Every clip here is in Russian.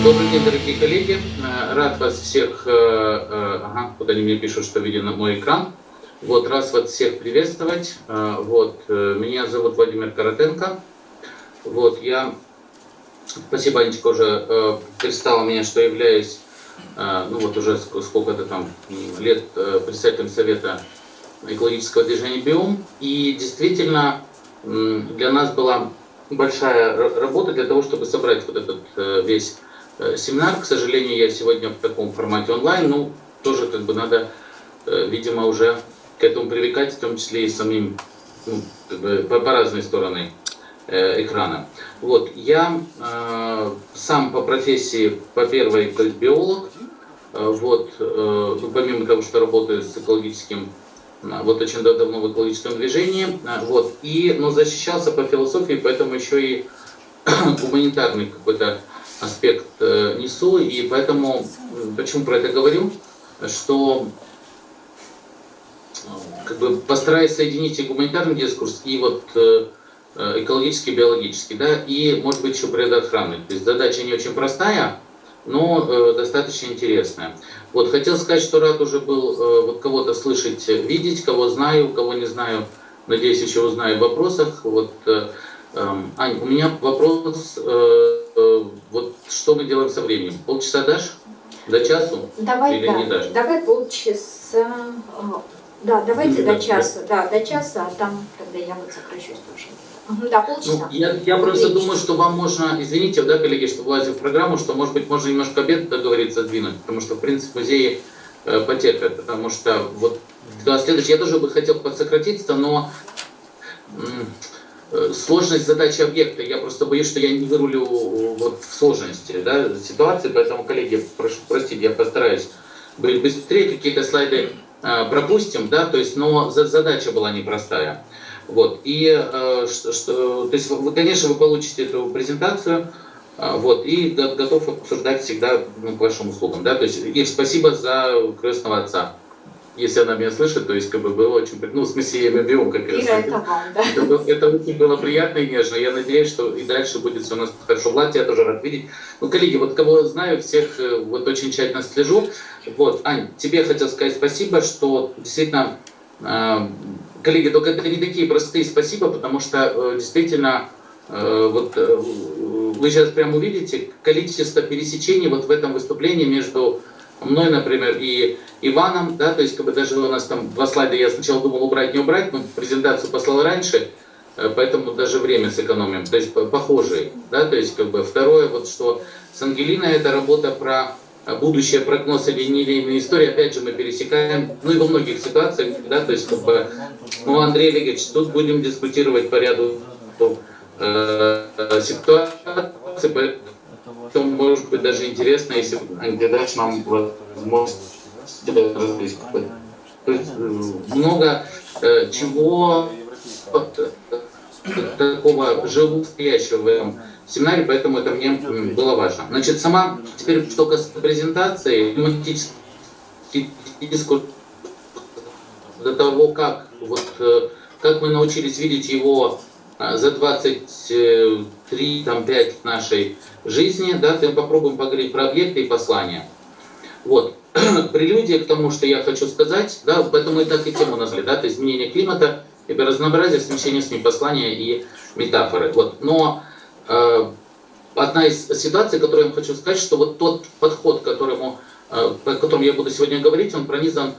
Добрый день, дорогие коллеги. Рад вас всех, вот они мне пишут, что виден мой экран. Вот, рад вас всех приветствовать. Меня зовут Владимир Коротенко. Спасибо, Анечка, уже представила меня, что являюсь, уже сколько-то там лет председателем Совета экологического движения «Биом». И действительно, для нас была большая работа для того, чтобы собрать вот этот весь семинар. К сожалению, я сегодня в таком формате онлайн, тоже надо, видимо, уже к этому привыкать, в том числе и самим, по разные стороны экрана. Я сам по профессии, по первой, то есть биолог, помимо того, что работаю с экологическим, очень давно в экологическом движении, но защищался по философии, поэтому еще и гуманитарный какой-то аспект несу, и поэтому, почему про это говорю, что постараюсь соединить и гуманитарный дискурс, и экологический, биологический, и, может быть, еще природоохранный. То есть задача не очень простая, но достаточно интересная. Хотел сказать, что рад уже был кого-то слышать, видеть, кого знаю, кого не знаю, надеюсь, еще узнаю в вопросах. Ань, у меня вопрос, что мы делаем со временем? Полчаса дашь? До часу? Давай, или не дашь? Давай полчаса. Да, давайте до часа. Да, до часа, а там тогда я сокращусь тоже. Да, полчаса. Я просто думаю, что вам можно, извините, коллеги, что влазю в программу, что, может быть, можно немножко обед договориться сдвинуть, потому что, в принципе, музеи потерпят, потому что следующий, я тоже бы хотел подсократиться, но сложность задачи объекта, я просто боюсь, что я не вырулю в сложности ситуации, поэтому, коллеги, прошу простить, я постараюсь быть быстрее, какие-то слайды пропустим, но задача была непростая. То есть вы, конечно, вы получите эту презентацию, и готов обсуждать всегда к вашим услугам, то есть, и спасибо за крестного отца. Если она меня слышит, то есть было очень, в смысле, я имею в виду, как раз. Это очень было приятно и нежно. Я надеюсь, что и дальше будет все у нас хорошо. Влад, я тоже рад видеть. Коллеги, кого знаю, всех очень тщательно слежу. Ань, тебе хотел сказать спасибо, что действительно, коллеги, только это не такие простые спасибо, потому что действительно, вы сейчас прямо увидите количество пересечений в этом выступлении между мной, например, и Иваном, то есть даже у нас там 2 слайда, я сначала думал убрать, не убрать, но презентацию послал раньше, поэтому даже время сэкономим, то есть похожие, то есть второе, что с Ангелиной это работа про будущее, прогноз или нелинейные истории, опять же мы пересекаем, и во многих ситуациях, то есть Андрей Олегович, тут будем дискутировать по ряду ситуаций, то может быть даже интересно, если ты дашь нам возможность развить. То есть много чего такого живостоящего в этом семинаре, поэтому это мне было важно. Значит, теперь что касается презентации, тематический дискурс, до того, как мы научились видеть его за 23-5 нашей жизни, мы попробуем поговорить про объекты и послания. Прелюдия к тому, что я хочу сказать, поэтому и так и тему назвали, то есть изменение климата, разнообразие, смещение СМИ, послания и метафоры. Но одна из ситуаций, которую я хочу сказать, что тот подход, по которому я буду сегодня говорить, он пронизан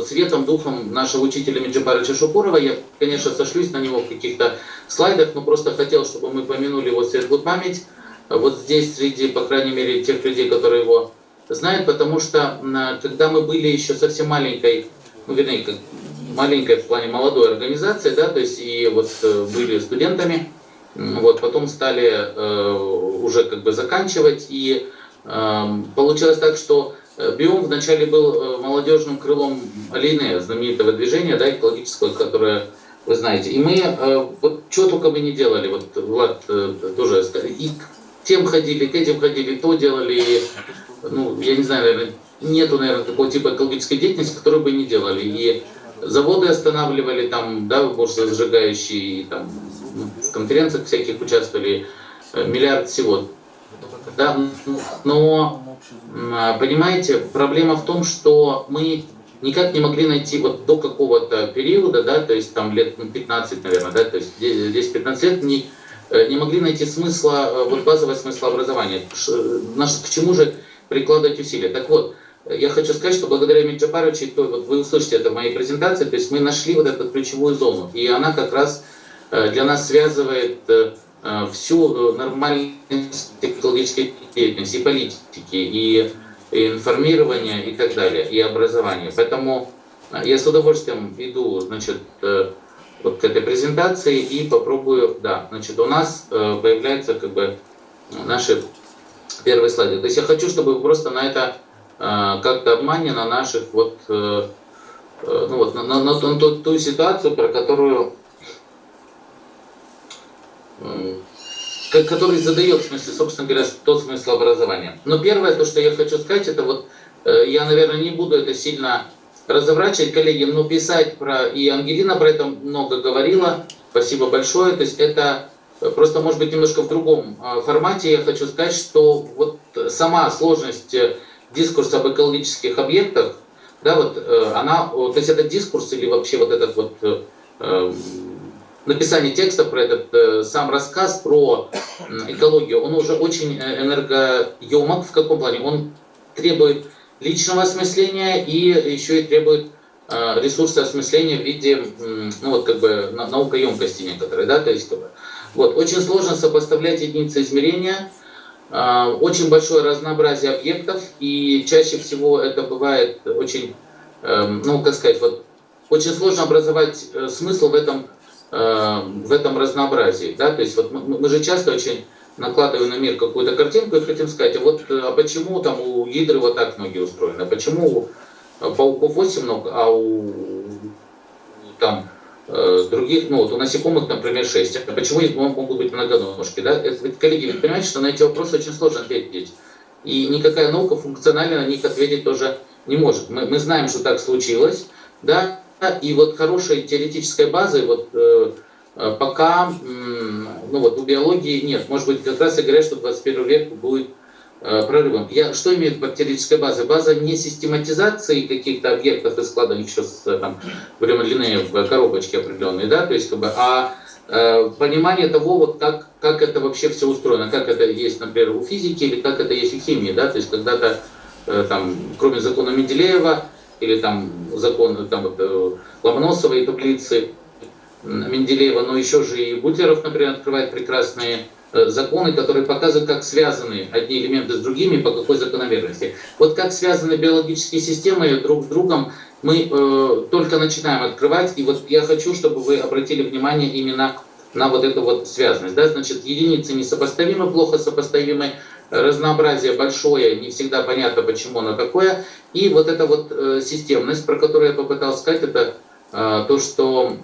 светом, духом нашего учителя Меджибара Чешупурова. Я, конечно, сошлюсь на него в каких-то слайдах, но просто хотел, чтобы мы помянули его светлую память здесь, среди, по крайней мере, тех людей, которые его знают, потому что когда мы были еще совсем маленькой, маленькой в плане молодой организации, то есть и были студентами, потом стали уже заканчивать, и получилось так, что Биом вначале был молодежным крылом Алине, знаменитого движения, экологического, которое вы знаете. И мы, что только мы не делали, Влад тоже, и к тем ходили, к этим ходили, то делали, и, я не знаю, наверное, нету, такого типа экологической деятельности, которую бы не делали. И заводы останавливали, сжигающие, в конференциях всяких участвовали, миллиард всего. Да, но, понимаете, проблема в том, что мы никак не могли найти вот до какого-то периода, да, то есть там лет 15, наверное, да, то есть 10-15 лет не могли найти смысла, вот базового смысла образования. К чему же прикладывать усилия? Так вот, я хочу сказать, что благодаря Эмилю Джапаровичу, вот вы услышите это в моей презентации, то есть мы нашли вот эту ключевую зону, и она как раз для нас связывает всю нормальность экологической деятельности, и политики, и информирования, и так далее, и образования. Поэтому я с удовольствием иду, значит, вот к этой презентации и попробую, да, значит, у нас появляются как бы наши первые слайды. То есть я хочу, чтобы вы просто на это как-то обмане на наших вот, ну вот, на ту ситуацию, про которую, который задает, в смысле, собственно говоря, тот смысл образования. Но первое, то, что я хочу сказать, это вот, я, наверное, не буду это сильно разворачивать, коллеги, но писать про, и Ангелина про это много говорила, спасибо большое, то есть это просто, может быть, немножко в другом формате. Я хочу сказать, что вот сама сложность дискурса об экологических объектах, да, вот она, то есть этот дискурс или вообще вот этот вот написание текста про этот сам рассказ про экологию, он уже очень энергоемок. В каком плане? Он требует личного осмысления и еще и требует ресурса осмысления в виде, ну вот как бы наукоемкости некоторой, да, то есть как бы, вот очень сложно сопоставлять единицы измерения, очень большое разнообразие объектов, и чаще всего это бывает очень, ну как сказать, вот очень сложно образовать смысл в этом разнообразии, да, то есть вот мы же часто очень накладываем на мир какую-то картинку и хотим сказать, а почему там у гидры вот так ноги устроены, а почему у пауков 8 ног, а у там других, ну вот у насекомых, например, 6, а почему их могут быть многоножки, да, это, коллеги, вы понимаете, что на эти вопросы очень сложно ответить, и никакая наука функционально на них ответить тоже не может. Мы знаем, что так случилось, да, и вот хорошей теоретической базы вот пока, ну вот у биологии нет. Может быть, как раз и говорят, что 21 век будет прорывом. Что имею под теоретической базой? База не систематизации каких-то объектов и складывания еще с времен Линнея в коробочке определенные, да, то есть как бы, а понимание того, вот как это вообще все устроено, как это есть, например, у физики или как это есть у химии, да, то есть когда-то там, кроме закона Менделеева или там закон там, вот, Ломоносовой таблицы Менделеева, но еще же и Бутлеров, например, открывает прекрасные законы, которые показывают, как связаны одни элементы с другими, по какой закономерности. Вот как связаны биологические системы друг с другом, мы только начинаем открывать, и вот я хочу, чтобы вы обратили внимание именно на вот эту вот связанность. Да? Значит, единицы несопоставимы, плохо сопоставимы, разнообразие большое, не всегда понятно, почему оно такое, и вот эта вот системность, про которую я попытался сказать, это то, что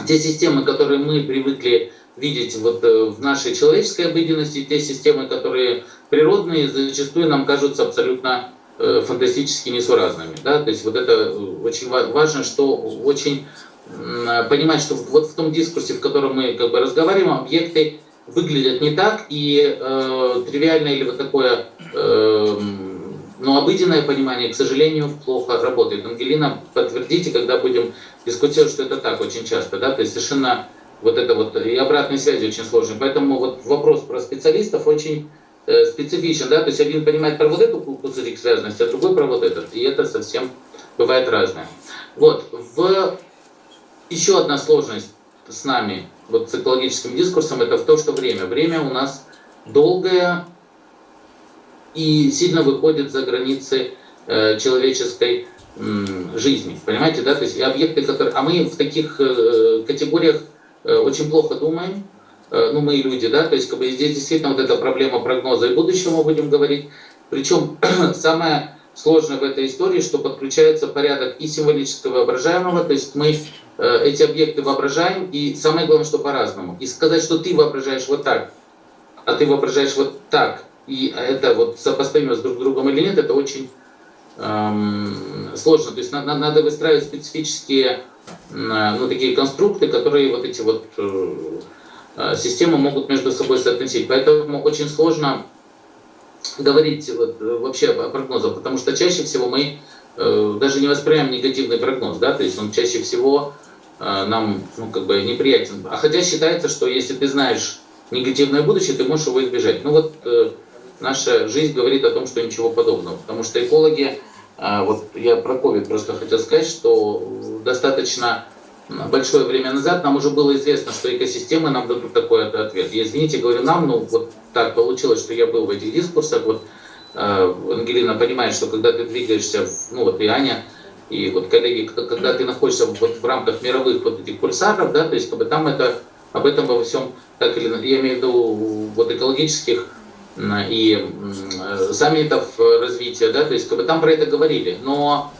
те системы, которые мы привыкли видеть вот в нашей человеческой обыденности, те системы, которые природные, зачастую нам кажутся абсолютно фантастически несуразными. Да? То есть вот это очень важно, что очень понимать, что вот в том дискурсе, в котором мы как бы разговариваем, объекты выглядят не так, и тривиальное или вот такое но обыденное понимание, к сожалению, плохо работает. Ангелина, подтвердите, когда будем дискутировать, что это так очень часто, да, то есть совершенно вот это вот и обратной связи очень сложной. Поэтому вот вопрос про специалистов очень специфичен, да, то есть один понимает про вот эту пузырик связанности, а другой про вот этот, и это совсем бывает разное. Вот, еще одна сложность с нами, вот с экологическим дискурсом, это в то, что время у нас долгое и сильно выходит за границы человеческой жизни, понимаете, да, то есть и объекты, которые, а мы в таких категориях очень плохо думаем, ну мы люди, да, то есть как бы здесь действительно вот эта проблема прогноза и будущего мы будем говорить, причем самое сложное в этой истории, что подключается порядок и символического воображаемого, то есть мы эти объекты воображаем, и самое главное, что по-разному, и сказать, что ты воображаешь вот так, а ты воображаешь вот так, и это вот сопоставимо с друг другом или нет, это очень сложно. То есть надо выстраивать специфические ну, такие конструкты, которые вот эти вот системы могут между собой соотносить. Поэтому очень сложно говорить вот, вообще о прогнозах, потому что чаще всего мы даже не воспринимаем негативный прогноз, да, то есть он чаще всего нам, ну, как бы неприятен. А хотя считается, что если ты знаешь негативное будущее, ты можешь его избежать. Ну вот наша жизнь говорит о том, что ничего подобного, потому что экологи, вот я про COVID просто хотел сказать, что достаточно большое время назад нам уже было известно, что экосистемы нам дадут такой ответ. Я, извините, говорю нам, ну вот так получилось, что я был в этих дискурсах, вот Ангелина понимает, что когда ты двигаешься, ну вот и Аня, и вот коллеги, когда ты находишься вот в рамках мировых вот этих пульсаров, да, то есть как бы там это, об этом во всем, так или я имею в виду вот экологических и саммитов развития, да, то есть как бы там про это говорили, но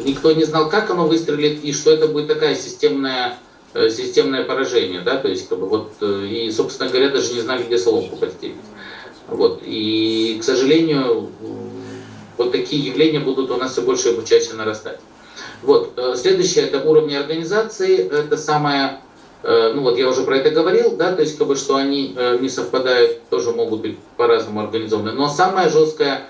никто не знал, как оно выстрелит и что это будет такая системное поражение, да, то есть как бы вот и, собственно говоря, даже не знали, где соломку подстелить. Вот. И, к сожалению, вот такие явления будут у нас все больше и чаще нарастать. Вот. Следующее – это уровни организации. Это самое, ну вот я уже про это говорил, да, то есть как бы, что они не совпадают, тоже могут быть по-разному организованы. Но самое жесткое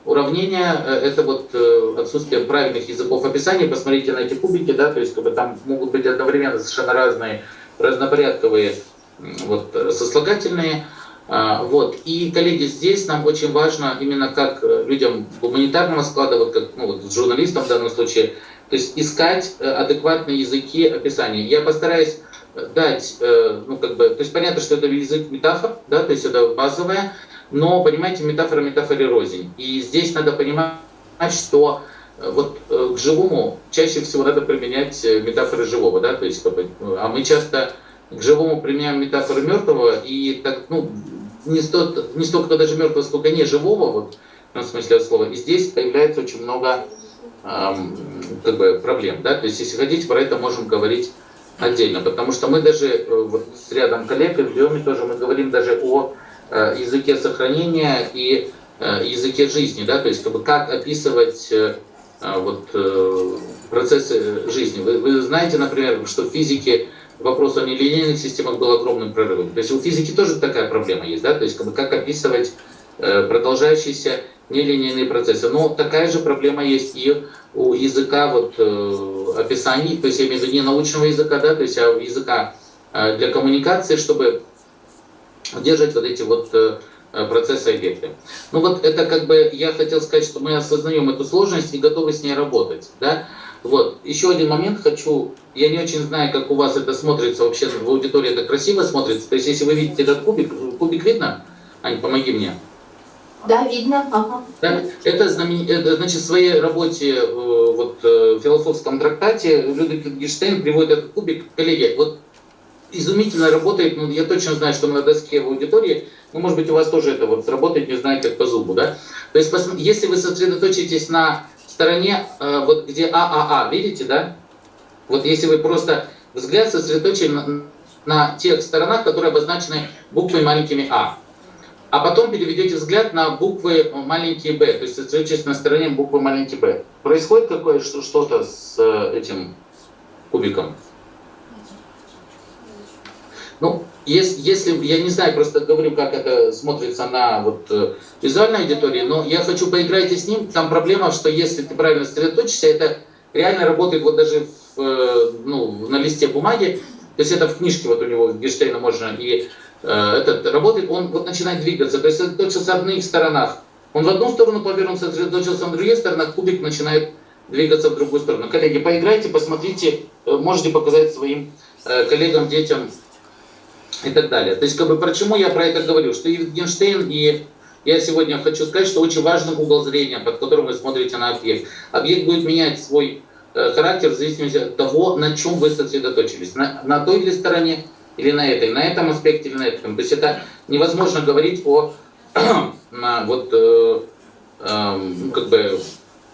уравнение – это вот отсутствие правильных языков описания. Посмотрите на эти кубики, да, то есть как бы, там могут быть одновременно совершенно разные, разнопорядковые вот, сослагательные. Вот. И, коллеги, здесь нам очень важно именно как людям гуманитарного склада, вот как ну, вот журналистам в данном случае, то есть искать адекватные языки описания. Я постараюсь дать, ну как бы, то есть понятно, что это язык метафор, да, то есть это базовое, но, понимаете, метафора метафоре рознь. И здесь надо понимать, что вот к живому чаще всего надо применять метафоры живого, да, то есть, как бы, а мы часто к живому применяем метафоры мертвого, и так, ну, не столько даже мертвого, сколько не живого, вот, в смысле слова. И здесь появляется очень много как бы, проблем, да, то есть, если хотите, про это можем говорить отдельно, потому что мы даже вот, с рядом коллег в биоме тоже мы говорим даже о языке сохранения и языке жизни, да, то есть, как бы, как описывать вот, процессы жизни. Вы знаете, например, что в физике вопрос о нелинейных системах был огромным прорывом. То есть у физики тоже такая проблема есть, да, то есть как описывать продолжающиеся нелинейные процессы. Но такая же проблема есть и у языка вот, описаний, то есть я имею в виду не научного языка, да, то есть а языка для коммуникации, чтобы удерживать вот эти вот процессы и объекты. Ну вот это как бы я хотел сказать, что мы осознаем эту сложность и готовы с ней работать, да. Вот. Еще один момент хочу, я не очень знаю, как у вас это смотрится, вообще в аудитории это красиво смотрится, то есть если вы видите этот кубик видно? Ань, помоги мне. Да, видно. Ага. Да? Это значит, в своей работе вот, в философском трактате Людвиг Wittgenstein приводит этот кубик, коллеги, вот изумительно работает, ну, я точно знаю, что на доске в аудитории, ну, может быть, у вас тоже это вот сработает, не знаю, как по зубу, да? То есть, если вы сосредоточитесь на стороне, вот где ААА, видите, да? Вот если вы просто взгляд сосредоточили на тех сторонах, которые обозначены буквой маленькими А, а потом переведете взгляд на буквы маленькие Б, то есть сосредоточитесь на стороне буквы маленькие Б. Происходит какое-то что-то с этим кубиком? Ну, если я не знаю, просто говорю, как это смотрится на вот, визуальной аудитории, но я хочу поиграйте с ним. Там проблема, что если ты правильно сосредоточишься, это реально работает вот даже ну, на листе бумаги. То есть это в книжке вот у него, в Гештейна можно, и этот работает, он вот начинает двигаться. То есть сосредоточился на одних сторонах. Он в одну сторону повернул, сосредоточился на других сторонах, кубик начинает двигаться в другую сторону. Коллеги, поиграйте, посмотрите, можете показать своим коллегам, детям, и так далее. То есть, как бы, почему я про это говорю? Что и Wittgenstein, и я сегодня хочу сказать, что очень важный угол зрения, под которым вы смотрите на объект. Объект будет менять свой характер в зависимости от того, на чем вы сосредоточились. На той или стороне, или на этой, на этом аспекте, или на этом. То есть, это невозможно говорить о вот, как бы,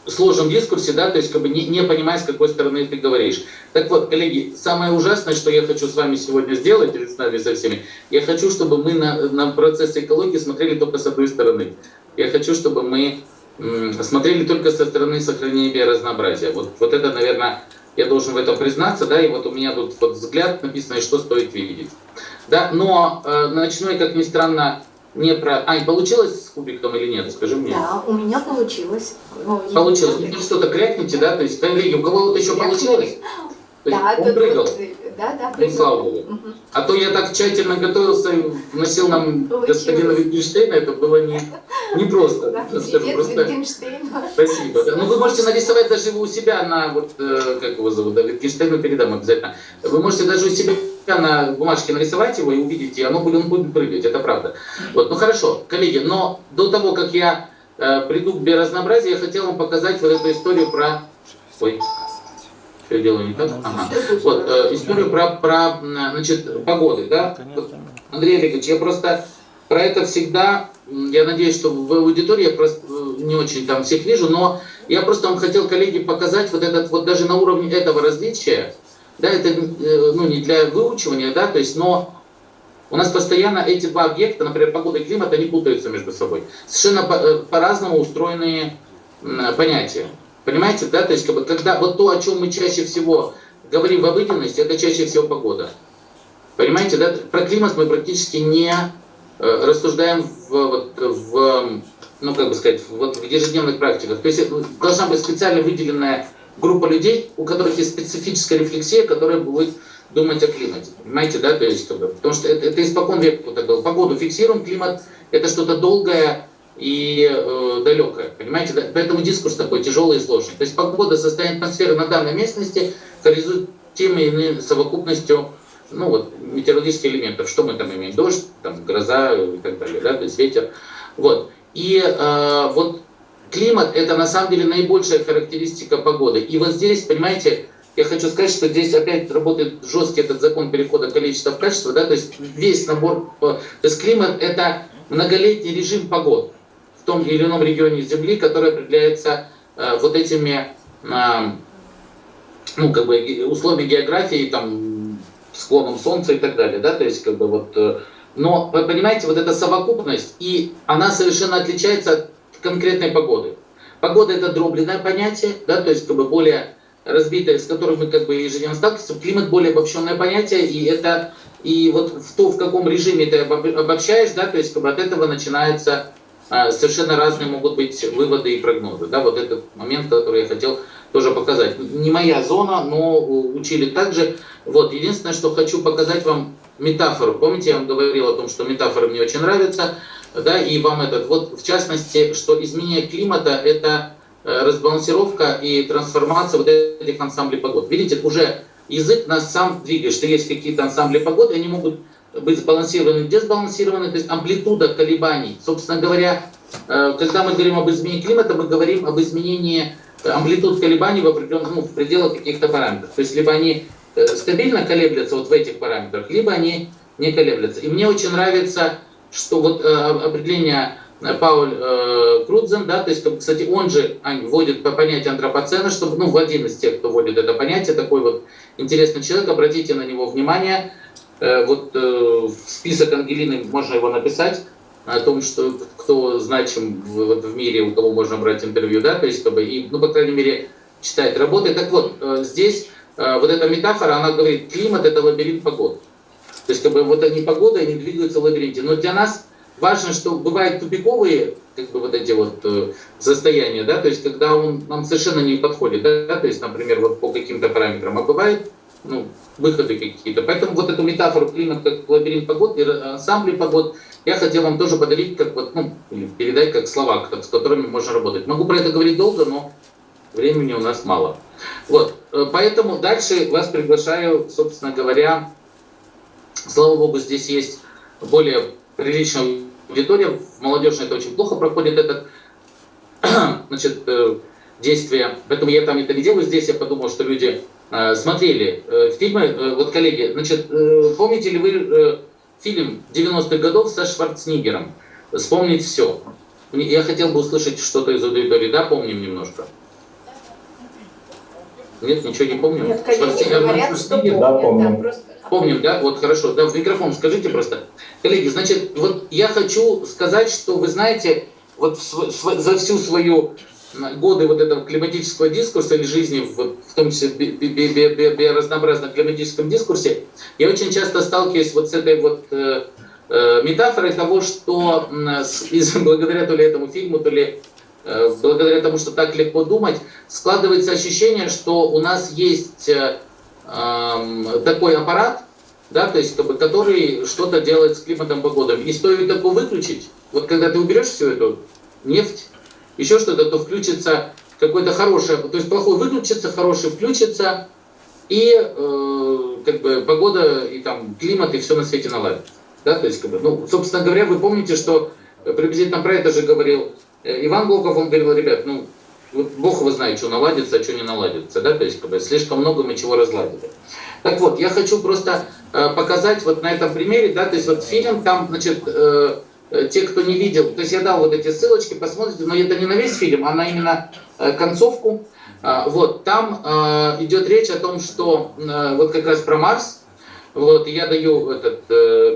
сложном дискурсе, да, то есть как бы не понимая, с какой стороны ты говоришь. Так вот, коллеги, самое ужасное, что я хочу с вами сегодня сделать, или с нами со всеми, я хочу, чтобы мы на процесс экологии смотрели только с одной стороны. Я хочу, чтобы мы смотрели только со стороны сохранения биоразнообразия. Вот это, наверное, я должен в этом признаться, да, и вот у меня тут вот взгляд написано, и что стоит видеть. Да, но начну я, как ни странно, не про... Ань, получилось с кубиком или нет? Скажи мне. Да, у меня получилось. Ну, Получилось. Вы что-то крякните, да? То есть, коллеги, у кого-то еще получилось? То есть Да, он тут прыгал. вот, да, Ну, прыгал. слава Богу. Мгм. А то я так тщательно готовился и вносил нам Получилось. господина Wittgensteina, это было не просто. Да, скажу, привет, просто Wittgenstein. спасибо. Да. Ну, вы можете нарисовать даже его у себя на, вот, как его зовут, да, Wittgensteinu передам обязательно. Вы можете даже у себя на бумажке нарисовать его и увидите, он будет прыгать, это правда. Вот, ну хорошо, коллеги, но до того, как я приду к биоразнообразию, я хотел вам показать вот эту историю про... Ой, что я делаю не так? Ага. Вот, историю про значит, погоды, да? Вот, Андрей Олегович, я просто про это всегда, я надеюсь, что в аудитории я просто не очень там всех вижу, но я просто вам хотел, коллеги, показать вот этот, вот даже на уровне этого различия, да, это ну, не для выучивания, да, то есть, но у нас постоянно эти два объекта, например, погода и климат, они путаются между собой. Совершенно по-разному устроенные понятия. Понимаете, да, то есть, как бы, когда вот то, о чем мы чаще всего говорим в обыденности, это чаще всего погода. Понимаете, да, про климат мы практически не рассуждаем ну, как бы сказать, вот в ежедневных практиках. То есть должна быть специально выделенная группа людей, у которых есть специфическая рефлексия, которая будет думать о климате. Понимаете, да, то есть, как бы, потому что это испокон века вот такое. Погоду фиксируем, климат это что-то долгое и далекое. Понимаете, да? Поэтому дискурс такой тяжелый и сложный. То есть погода, состояние атмосферы на данной местности характеризует теми или иными совокупностью, ну вот, метеорологических элементов. Что мы там имеем? Дождь, там, гроза и так далее, да, то есть ветер. Вот. И вот климат это на самом деле наибольшая характеристика погоды. И вот здесь, понимаете, я хочу сказать, что здесь опять работает жесткий этот закон перехода количества в качество, да, то есть весь набор, то есть климат это многолетний режим погод в том или ином регионе Земли, который определяется вот этими ну, как бы, условиями географии, там, склоном Солнца и так далее, да, то есть, как бы, вот, но, вы понимаете, вот эта совокупность, и она совершенно отличается от конкретной погоды. Погода – это дробленное понятие, да, то есть, как бы, более разбитое, с которым мы, как бы, ежедневно сталкиваемся, климат – более обобщенное понятие, и это, и вот в то, в каком режиме ты обобщаешь, да, то есть, как бы, от этого начинается совершенно разные могут быть выводы и прогнозы, да, вот этот момент, который я хотел тоже показать. Не моя зона, но учили также. Вот, единственное, что хочу показать вам метафору. Помните, я вам говорил о том, что метафоры мне очень нравятся, да, и вам этот, вот, в частности, что изменение климата – это разбалансировка и трансформация вот этих ансамблей погод. Видите, уже язык нас сам двигает, что есть какие-то ансамбли погод, и они могут быть сбалансированы, десбалансированы, то есть амплитуда колебаний. Собственно говоря, когда мы говорим об изменении климата, мы говорим об изменении амплитуд колебаний в определенных, ну, в пределах каких-то параметров. То есть либо они стабильно колеблются вот в этих параметрах, либо они не колеблются. И мне очень нравится, что вот определение Пауль Крудзен, да, то есть, кстати, он же вводит по понятию антропоцена, чтобы, ну, в один из тех, кто вводит это понятие, такой вот интересный человек, обратите на него внимание. Вот в список Ангелины можно его написать о том, что кто значим в мире, у кого можно брать интервью, да, то есть, как бы, и, ну, по крайней мере, читает работы. Так вот, здесь вот эта метафора, она говорит, климат это лабиринт погод. То есть, как бы, вот они погода, они двигаются в лабиринте. Но для нас важно, что бывают тупиковые, как бы, вот эти вот состояния, да, то есть, когда он нам совершенно не подходит, да, то есть, например, вот по каким-то параметрам, а бывает, ну, выходы какие-то. Поэтому вот эту метафору климат как лабиринт погод и ансамбли погод я хотел вам тоже подарить, как вот, ну, передать как слова, с которыми можно работать. Могу про это говорить долго, но времени у нас мало. Вот, поэтому дальше вас приглашаю, собственно говоря, слава богу, здесь есть более приличная аудитория, в молодежи это очень плохо проходит этот, значит, действие, поэтому я там это не делаю здесь, я подумал, что люди смотрели фильмы, вот, коллеги, значит, помните ли вы фильм 90-х годов со Шварценеггером «Вспомнить все»? Я хотел бы услышать что-то из аудитории, да, помним немножко? Нет, ничего не помним? Нет, коллеги говорят, что помнят, да, помним. да, просто... Помним, да? Вот хорошо. Да, в микрофон скажите просто. Коллеги, значит, вот я хочу сказать, что вы знаете, вот за всю свою годы вот этого климатического дискурса или жизни, в том числе биоразнообразном климатическом дискурсе, я очень часто сталкиваюсь вот с этой вот метафорой того, что благодаря то ли этому фильму, то ли благодаря тому, что так легко думать, складывается ощущение, что у нас есть такой аппарат, да, то есть, который что-то делает с климатом, погодой. И стоит такое выключить, вот когда ты уберешь всю эту нефть, еще что-то, то включится какое-то хорошее, то есть плохой выключится, хороший включится, и погода, и там климат, и все на свете наладится. Да, то есть, ну, собственно говоря, вы помните, что приблизительно про это же говорил Иван Глоков, он говорил, ребят, ну, вот Бог его знает, что наладится, а что не наладится, да, то есть, слишком много мы чего разладили. Так вот, я хочу просто показать вот на этом примере, да, то есть вот фильм, там, значит, те, кто не видел, то есть я дал вот эти ссылочки, посмотрите, но это не на весь фильм, а на именно концовку. Вот, там идет речь о том, что вот как раз про Марс, вот, и я даю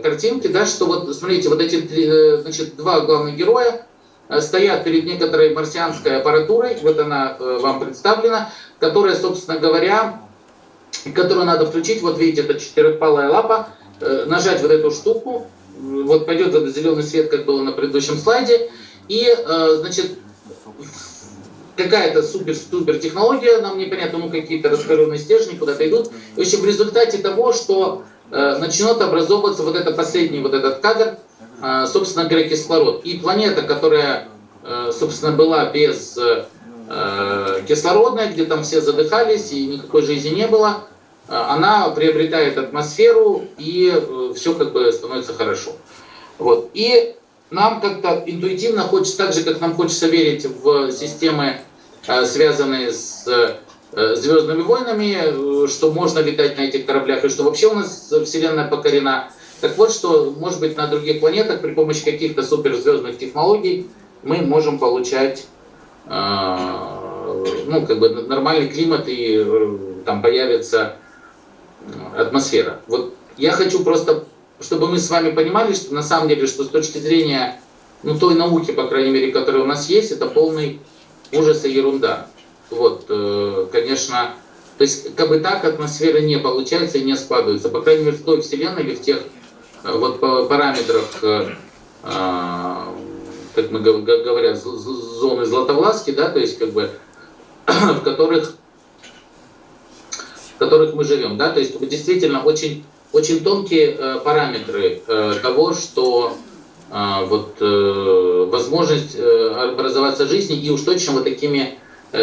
картинки, да, что вот, смотрите, вот эти, значит, два главных героя стоят перед некоторой марсианской аппаратурой, вот она вам представлена, которая, собственно говоря, которую надо включить, вот видите, это четырехпалая лапа, нажать вот эту штуку, вот пойдет этот зеленый свет, как было на предыдущем слайде, и, значит, какая-то супер технология, нам непонятно, ну какие-то раскаленные стержни куда-то идут. В общем, в результате того, что начнет образовываться вот это последний вот этот кадр, собственно говоря, кислород. И планета, которая, собственно, была без кислородная, где там все задыхались и никакой жизни не было, она приобретает атмосферу, и все как бы становится хорошо. Вот. И нам как-то интуитивно хочется, так же, как нам хочется верить в системы, связанные с Звездными войнами, что можно летать на этих кораблях, и что вообще у нас Вселенная покорена. Так вот, что, может быть, на других планетах при помощи каких-то суперзвездных технологий мы можем получать ну, как бы нормальный климат, и там появится атмосфера. Вот я хочу просто, чтобы мы с вами понимали, что на самом деле, что с точки зрения, ну, той науки, по крайней мере, которая у нас есть, это полный ужас и ерунда. Вот, конечно, то есть, как бы так атмосфера не получается и не складывается, по крайней мере, в той Вселенной или в тех вот параметрах, как мы говорят, зоны Златовласки, да, то есть, как бы, в которых мы живем, да, то есть, действительно, очень тонкие параметры того, что вот возможность образоваться жизни, и уж точно вот такими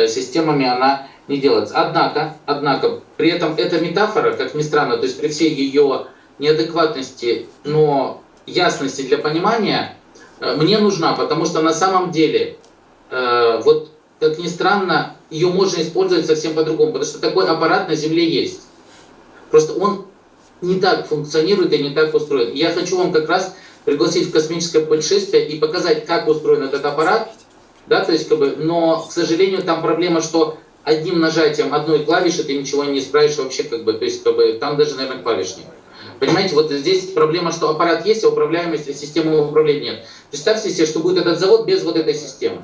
системами она не делается. Однако, при этом эта метафора, как ни странно, то есть при всей ее неадекватности, но ясности для понимания, мне нужна, потому что на самом деле, вот как ни странно, ее можно использовать совсем по-другому, потому что такой аппарат на Земле есть. Просто он не так функционирует и не так устроен. Я хочу вам как раз пригласить в космическое путешествие и показать, как устроен этот аппарат, да, то есть, как бы, но, к сожалению, там проблема, что одним нажатием одной клавиши ты ничего не исправишь вообще, как бы, то есть, как бы, там даже, наверное, клавиш нет. Понимаете, вот здесь проблема, что аппарат есть, а управляемости, системы управления нет. Представьте себе, что будет этот завод без вот этой системы.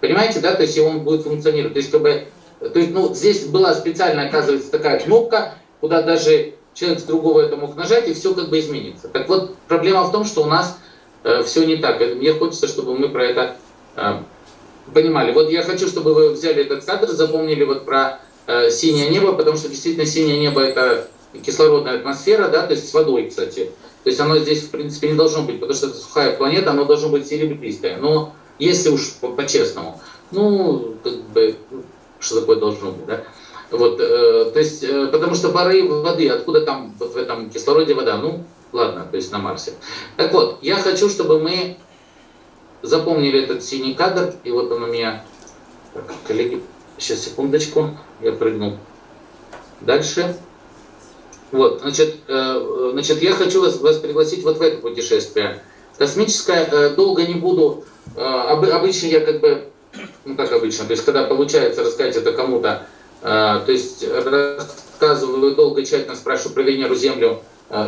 Понимаете, да, то есть, и он будет функционировать. То есть, как бы, то есть, ну, здесь была специально, оказывается, такая кнопка, куда даже человек с другого это мог нажать, и все как бы изменится. Так вот, проблема в том, что у нас все не так. Мне хочется, чтобы мы про это понимали. Вот я хочу, чтобы вы взяли этот кадр, запомнили вот про синее небо, потому что действительно синее небо — это кислородная атмосфера, да, то есть с водой, кстати. То есть оно здесь, в принципе, не должно быть, потому что это сухая планета, оно должно быть серебристое. Но если уж по-честному, ну, как бы, что такое должно быть, да? Вот, то есть, потому что пары воды, откуда там вот в этом кислороде вода? Ну, ладно, то есть на Марсе. Так вот, я хочу, чтобы мы запомнили этот синий кадр, и вот он у меня, так, коллеги, сейчас, секундочку, я прыгнул дальше. Вот, значит, я хочу вас пригласить вот в это путешествие космическое. Долго не буду, обычно я как бы, ну как обычно, то есть когда получается рассказать это кому-то, то есть рассказываю долго, тщательно спрашиваю про Венеру, Землю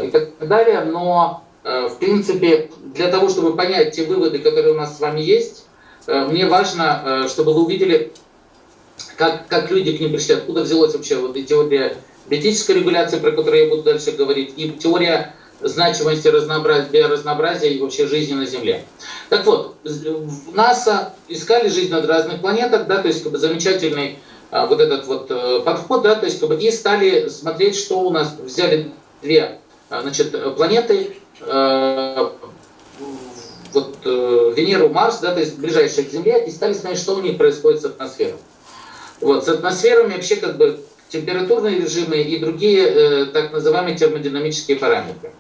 и так далее, но в принципе для того, чтобы понять те выводы, которые у нас с вами есть, мне важно, чтобы вы увидели, как люди к ним пришли, откуда взялась вообще вот и теория биотической регуляции, про которую я буду дальше говорить, и теория значимости биоразнообразия и вообще жизни на Земле. Так вот, НАСА искали жизнь на разных планетах, да, то есть как бы замечательный вот этот вот подход, да, то есть как бы и стали смотреть, что у нас, взяли две, значит, планеты, вот Венеру, Марс, да, то есть ближайшие к Земле, и стали смотреть, что у них происходит с атмосферой. Вот, с атмосферами вообще как бы температурные режимы и другие так называемые термодинамические параметры.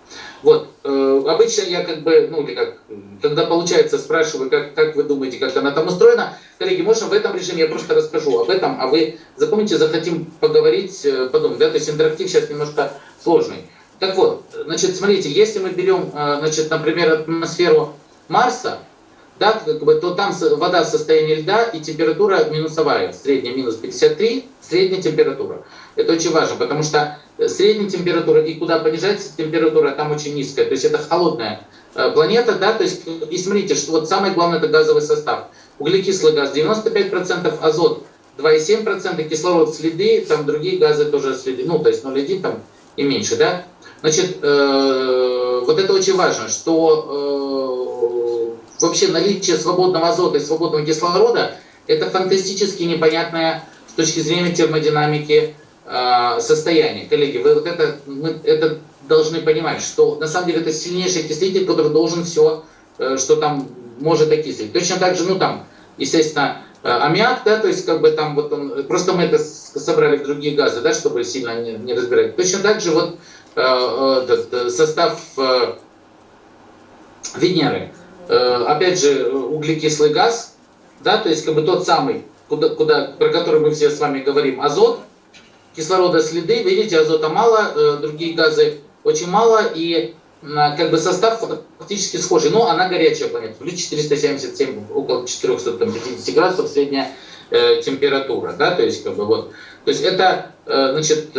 Вот, обычно я как бы, ну или как, когда получается, спрашиваю, как вы думаете, как она там устроена, коллеги, можно в этом режиме я просто расскажу об этом, а вы запомните, захотим поговорить, подумать, да, то есть интерактив сейчас немножко сложный. Так вот, значит, смотрите, если мы берем, значит, например, атмосферу Марса, да, как бы, то там вода в состоянии льда и температура минусовая, средняя минус 53, средняя температура. Это очень важно, потому что средняя температура и куда понижается температура, там очень низкая, то есть это холодная планета, да, то есть, и смотрите, что вот самое главное это газовый состав. Углекислый газ 95%, азот 2,7%, кислород следы, там другие газы тоже следы, ну, то есть 0,1 там и меньше, да. Значит, вот это очень важно, что вообще наличие свободного азота и свободного кислорода это фантастически непонятное с точки зрения термодинамики состояние. Коллеги, вы вот мы это должны понимать, что на самом деле это сильнейший окислитель, который должен все, что там может окислить. Точно так же, ну там, естественно, аммиак, да, то есть как бы там вот он, просто мы это собрали в другие газы, да, чтобы сильно не разбирать. Точно так же вот этот состав Венеры. Опять же, углекислый газ, да, то есть как бы тот самый, про который мы все с вами говорим, азот, кислорода следы, видите, азота мало, другие газы очень мало, и как бы состав фактически схожий, но она горячая планета, плюс 477, около 450 градусов средняя температура, да, то есть как бы вот, то есть это, значит,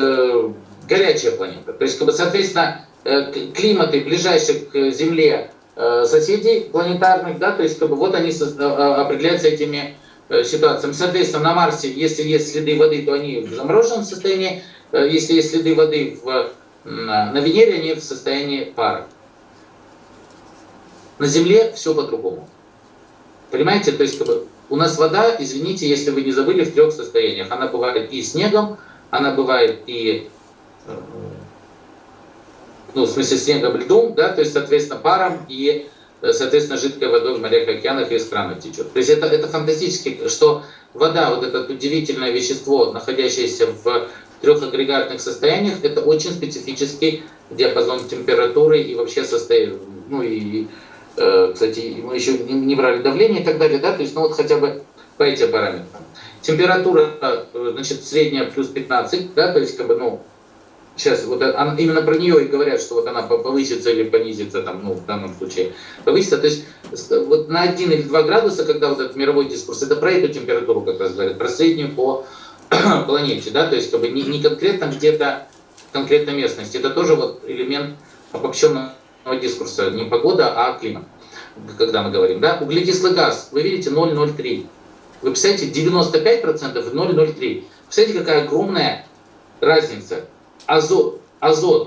горячая планета, то есть как бы, соответственно, климаты ближайших к Земле соседей планетарных, да, то есть как бы вот они определяются этими ситуациями. Соответственно, на Марсе, если есть следы воды, то они в замороженном состоянии, если есть следы воды на Венере, они в состоянии пара. На Земле все по-другому. Понимаете, то есть как бы, у нас вода, извините, если вы не забыли, в 3 состояниях. Она бывает и снегом, она бывает и ну, в смысле снегом, льдом, да, то есть, соответственно, паром и, соответственно, жидкой водой в морях и океанах и из кранов течет. То есть это фантастически, что вода, вот это удивительное вещество, находящееся в 3 агрегатных состояниях, это очень специфический диапазон температуры и вообще состояние, ну и, кстати, мы еще не брали давление и так далее, да, то есть, ну вот хотя бы по этим параметрам. Температура, значит, средняя плюс 15, да, то есть, как бы, ну, сейчас вот именно про нее и говорят, что вот она повысится или понизится, там, ну, в данном случае повысится. То есть вот на 1 или 2 градуса, когда вот этот мировой дискурс, это про эту температуру как раз говорят, про среднюю по планете, да, то есть как бы не конкретно где-то конкретной местности. Это тоже вот элемент обобщенного дискурса, не погода, а климат, когда мы говорим, да. Углекислый газ, вы видите, 0,03. Вы представляете, 95% в 0,03. Представляете, какая огромная разница. Азот,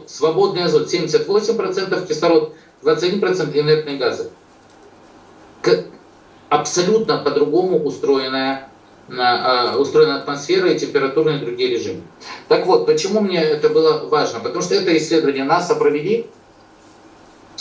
свободный азот 78%, кислород 21%, инертные газы. Абсолютно по-другому устроена атмосфера и температурные другие режимы. Так вот, почему мне это было важно? Потому что это исследование НАСА провели.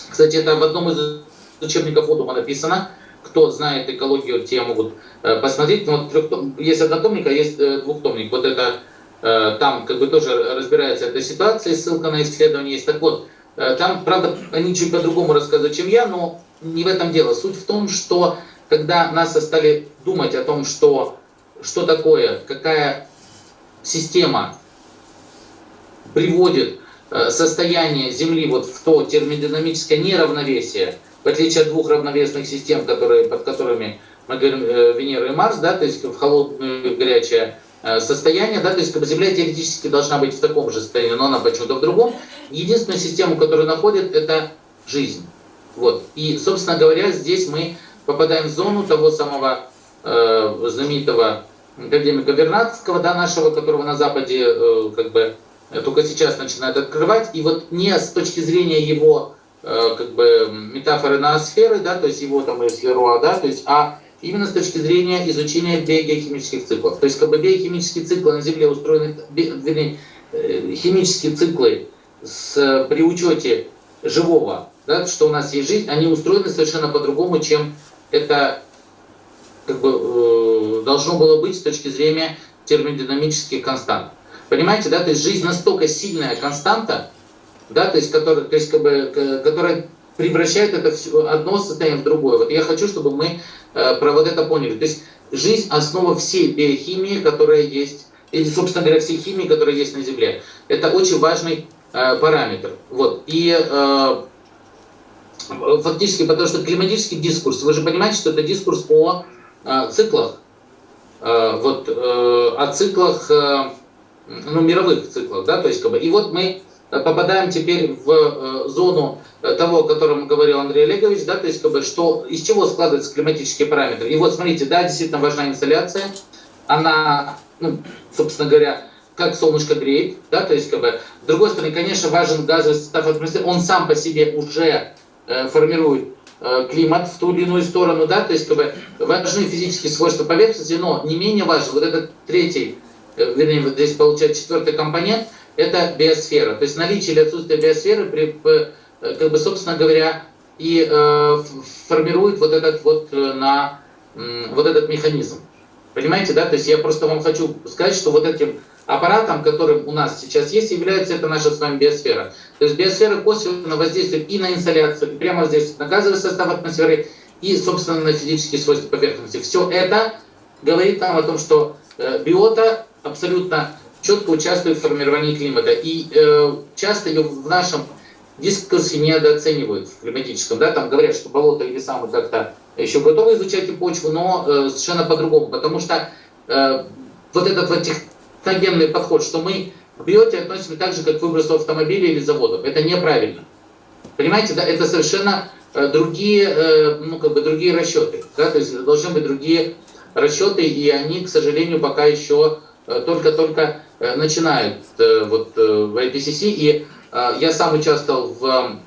Кстати, это в одном из учебников Удума написано. Кто знает экологию, те могут посмотреть. Вот есть однотомник, а есть двухтомник. Вот это там как бы тоже разбирается эта ситуация, ссылка на исследование есть. Так вот, там, правда, они чуть по-другому рассказывают, чем я, но не в этом дело. Суть в том, что когда НАСА стали думать о том, что такое, какая система приводит состояние Земли вот в то термодинамическое неравновесие, в отличие от 2 равновесных систем, под которыми мы говорим Венера и Марс, да, то есть в холодное и горячее состояние, да, то есть как бы Земля теоретически должна быть в таком же состоянии, но она почему-то в другом. Единственная система, которую находит, это жизнь. Вот. И, собственно говоря, здесь мы попадаем в зону того самого знаменитого академика Вернадского, да, нашего, которого на Западе как бы только сейчас начинает открывать. И вот не с точки зрения его как бы метафоры ноосферы, да, то есть его там из Леруа, да, то есть, а именно с точки зрения изучения биогеохимических циклов. То есть как бы биохимические циклы на Земле устроены, вернее, химические циклы при учете живого, да, что у нас есть жизнь, они устроены совершенно по-другому, чем это как бы должно было быть с точки зрения термодинамических констант. Понимаете, да, то есть жизнь настолько сильная константа, да, то есть которая превращает это все, одно состояние в другое. Вот я хочу, чтобы мы про вот это поняли. То есть жизнь — основа всей биохимии, которая есть, или, собственно говоря, всей химии, которая есть на Земле. Это очень важный параметр. Вот. И фактически, потому что климатический дискурс, вы же понимаете, что это дискурс о циклах, вот, о циклах, ну, мировых циклах, да, то есть, как бы, и вот мы попадаем теперь в зону того, о котором говорил Андрей Олегович, да, то есть, как бы, что, из чего складываются климатические параметры. И вот, смотрите, да, действительно важна инсоляция, она, ну, собственно говоря, как солнышко греет, да, то есть, как бы, с другой стороны, конечно, важен газовый состав атмосферы, он сам по себе уже формирует климат в ту или иную сторону, да, то есть, как бы, важны физические свойства поверхности, но не менее важен вот этот третий, вернее, вот здесь получается четвертый компонент, это биосфера. То есть наличие или отсутствие биосферы, как бы, собственно говоря, и формирует вот этот вот, вот этот механизм. Понимаете, да? То есть я просто вам хочу сказать, что вот этим аппаратом, которым у нас сейчас есть, является это наша с вами биосфера. То есть биосфера косвенно воздействует и на инсоляцию, и прямо воздействует на газовый состав атмосферы, и, собственно, на физические свойства поверхности. Все это говорит нам о том, что биота абсолютно четко участвует в формировании климата. И часто ее в нашем дискурсе недооценивают, в климатическом. Да? Там говорят, что болото и леса мы как-то еще готовы изучать и почву, но совершенно по-другому. Потому что вот этот вот техногенный подход, что мы к биоте относимся так же, как к выбросу автомобилей или заводов. Это неправильно. Понимаете, да? Это совершенно другие, ну, как бы другие расчеты. Да? То есть должны быть другие расчеты, и они, к сожалению, пока еще только-только начинают вот, в IPCC. И я сам участвовал в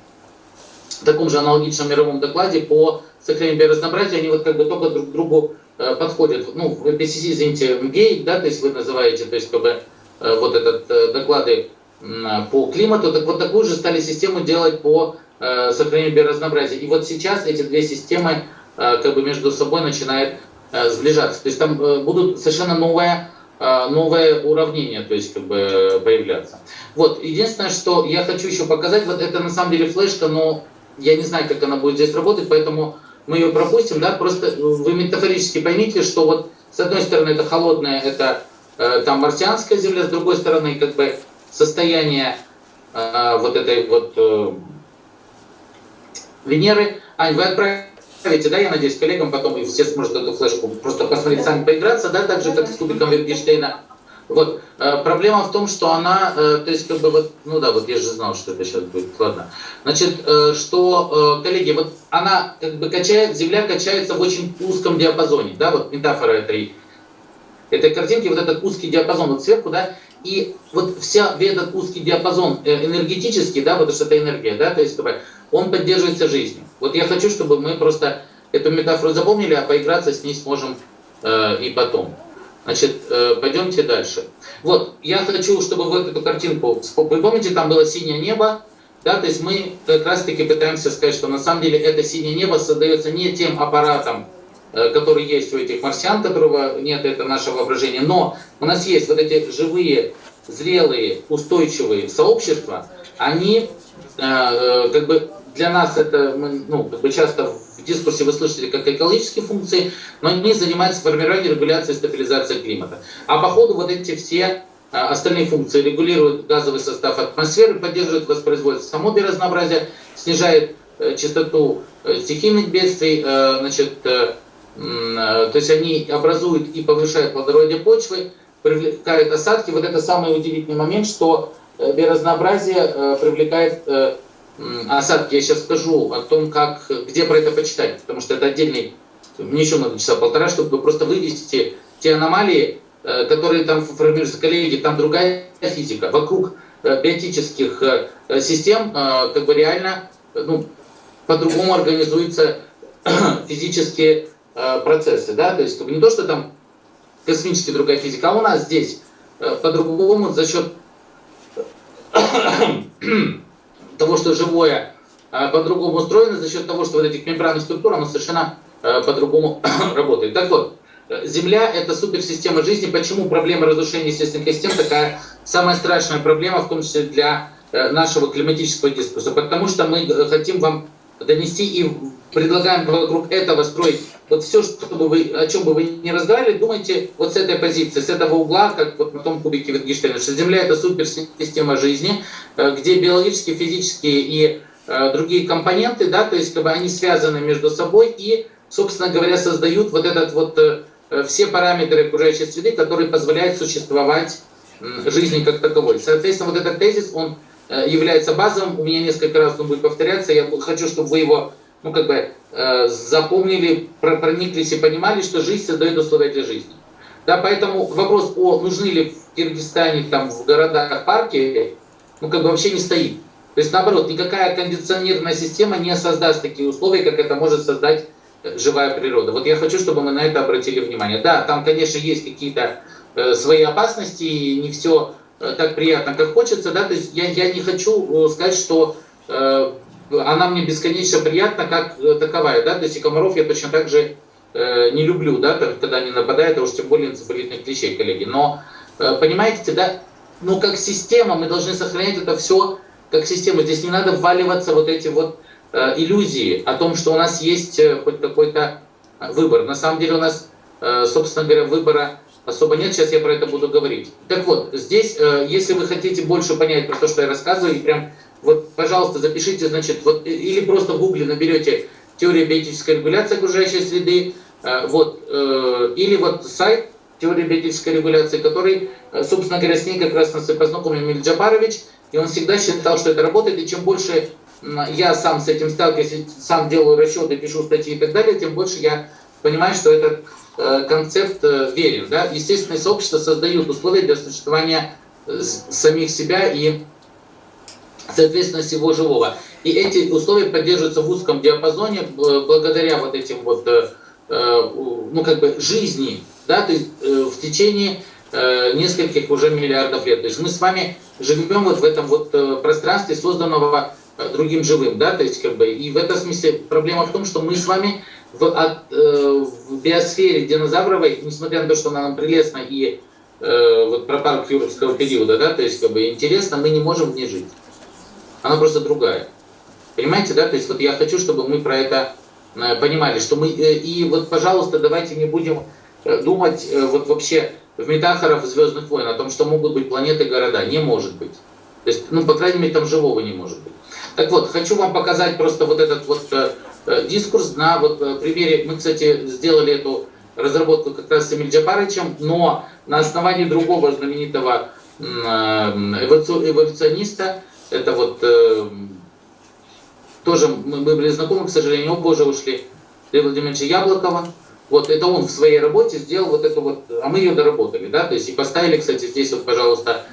таком же аналогичном мировом докладе по сохранению биоразнообразия. Они вот как бы только друг к другу подходят. Ну, в IPCC, извините, МГЕЙ, да, то есть вы называете, то есть как бы вот этот доклады по климату, так вот такую же стали систему делать по сохранению биоразнообразия. И вот сейчас эти две системы как бы между собой начинают сближаться. То есть там будут совершенно новое уравнение, то есть как бы появляться. Вот, единственное, что я хочу еще показать, вот это на самом деле флешка, но я не знаю, как она будет здесь работать, поэтому мы ее пропустим, да, просто вы метафорически поймите, что вот с одной стороны это холодная, это там марсианская Земля, с другой стороны как бы состояние вот этой вот Венеры. Ань, вы отправите, да, я надеюсь, коллегам потом, и все сможет эту флешку просто посмотреть, сами поиграться, да, так же, как с кубиком Wittgensteina. Вот. Проблема в том, что она, то есть, как бы, вот, ну да, вот я же знал, что это сейчас будет, ладно. Значит, что, коллеги, вот она, как бы, Земля качается в очень узком диапазоне, да, вот метафора этой картинки, вот этот узкий диапазон вот сверху, да, и вот весь этот узкий диапазон энергетический, да, вот что это энергия, да, то есть, как бы, он поддерживается жизнью. Вот я хочу, чтобы мы просто эту метафору запомнили, а поиграться с ней сможем и потом. Значит, пойдемте дальше. Вот, я хочу, чтобы вы эту картинку, вы помните, там было синее небо, да, то есть мы как раз-таки пытаемся сказать, что на самом деле это синее небо создается не тем аппаратом, который есть у этих марсиан, которого нет, это наше воображение, но у нас есть вот эти живые, зрелые, устойчивые сообщества, они как бы для нас это, ну, как бы часто в дискурсе вы слышите как экологические функции, но они занимаются формированием, регуляцией, стабилизацией климата. А по ходу вот эти все остальные функции регулируют газовый состав атмосферы, поддерживают, воспроизводят само биоразнообразие, снижает частоту стихийных бедствий, значит, то есть они образуют и повышают плодородие почвы, привлекают осадки. Вот это самый удивительный момент, что биоразнообразие привлекает осадки. Я сейчас скажу о том, где про это почитать, потому что это отдельный, мне еще надо часа полтора, чтобы вы просто вывести те аномалии, которые там формируются. Коллеги, там другая физика. Вокруг биотических систем как бы реально по-другому организуются физические процессы, да, то есть как бы не то, что там космически другая физика, а у нас здесь по-другому за счет того, что живое по-другому устроено, за счет того, что вот этих мембранных структур, оно совершенно по-другому работает. Так вот, Земля — это суперсистема жизни. Почему проблема разрушения естественных систем такая самая страшная проблема, в том числе для нашего климатического дискурса? Потому что мы хотим вам донести и предлагаем вокруг этого строить вот все, чтобы вы, о чем бы вы ни разговаривали, думайте вот с этой позиции, с этого угла, как вот на том кубике Wittgensteina, что Земля — это суперсистема жизни, где биологические, физические и другие компоненты, да, то есть как бы они связаны между собой и, собственно говоря, создают вот этот вот все параметры окружающей среды, которые позволяют существовать жизни как таковой. Соответственно, вот этот тезис, он является базовым, у меня несколько раз он будет повторяться, я хочу, чтобы вы его запомнили, прониклись и понимали, что жизнь создает условия для жизни. Да, поэтому вопрос о нужны ли в Киргизстане, там, в городах парки, вообще не стоит. То есть, наоборот, никакая кондиционерная система не создаст такие условия, как это может создать живая природа. Вот я хочу, чтобы мы на это обратили внимание. Да, там, конечно, есть какие-то свои опасности, и не все так приятно, как хочется, да, то есть я не хочу сказать, что она мне бесконечно приятна, как таковая, да, то есть и комаров я точно так же не люблю, да, когда они нападают, а уж тем более энцефалитных клещей, коллеги. Но, понимаете, да, как система мы должны сохранять это все как систему. Здесь не надо вваливаться вот эти вот иллюзии о том, что у нас есть хоть какой-то выбор. На самом деле у нас, собственно говоря, выбора особо нет, сейчас я про это буду говорить. Так вот, здесь, если вы хотите больше понять про то, что я рассказываю, и прям вот, пожалуйста, запишите, значит, вот, или просто в гугле наберете «Теория биотической регуляции окружающей среды», вот, или вот сайт «Теория биотической регуляции», который, собственно говоря, с ней как раз нас и познакомил Эмиль Джапарович, и он всегда считал, что это работает, и чем больше я сам с этим сталкиваюсь, сам делаю расчеты, пишу статьи и так далее, тем больше я понимаю, что этот концепт верен. Да? Естественные сообщества создают условия для существования самих себя и, соответственно, всего живого. И эти условия поддерживаются в узком диапазоне благодаря вот этим вот, жизни, да, то есть в течение нескольких уже миллиардов лет. То есть мы с вами живем вот в этом вот пространстве, созданного другим живым, да, то есть и в этом смысле проблема в том, что мы с вами в биосфере динозавровой, несмотря на то, что она нам прелестна и вот про парк юрского периода, да, то есть интересно, мы не можем в ней жить. Она просто другая. Понимаете, да? То есть вот я хочу, чтобы мы про это понимали, что мы и вот, пожалуйста, давайте не будем думать вот вообще в метафорах «Звездных войн» о том, что могут быть планеты, города. Не может быть. То есть, по крайней мере, там живого не может быть. Так вот, хочу вам показать просто вот этот вот дискурс на вот примере. Мы, кстати, сделали эту разработку как раз с Эмиль Джапарычем, но на основании другого знаменитого эволюциониста. Это вот тоже мы были знакомы, к сожалению, оба уже ушли, Андрея Владимировича Яблокова. Вот это он в своей работе сделал вот это вот, а мы ее доработали, да, то есть и поставили, кстати, здесь вот, пожалуйста,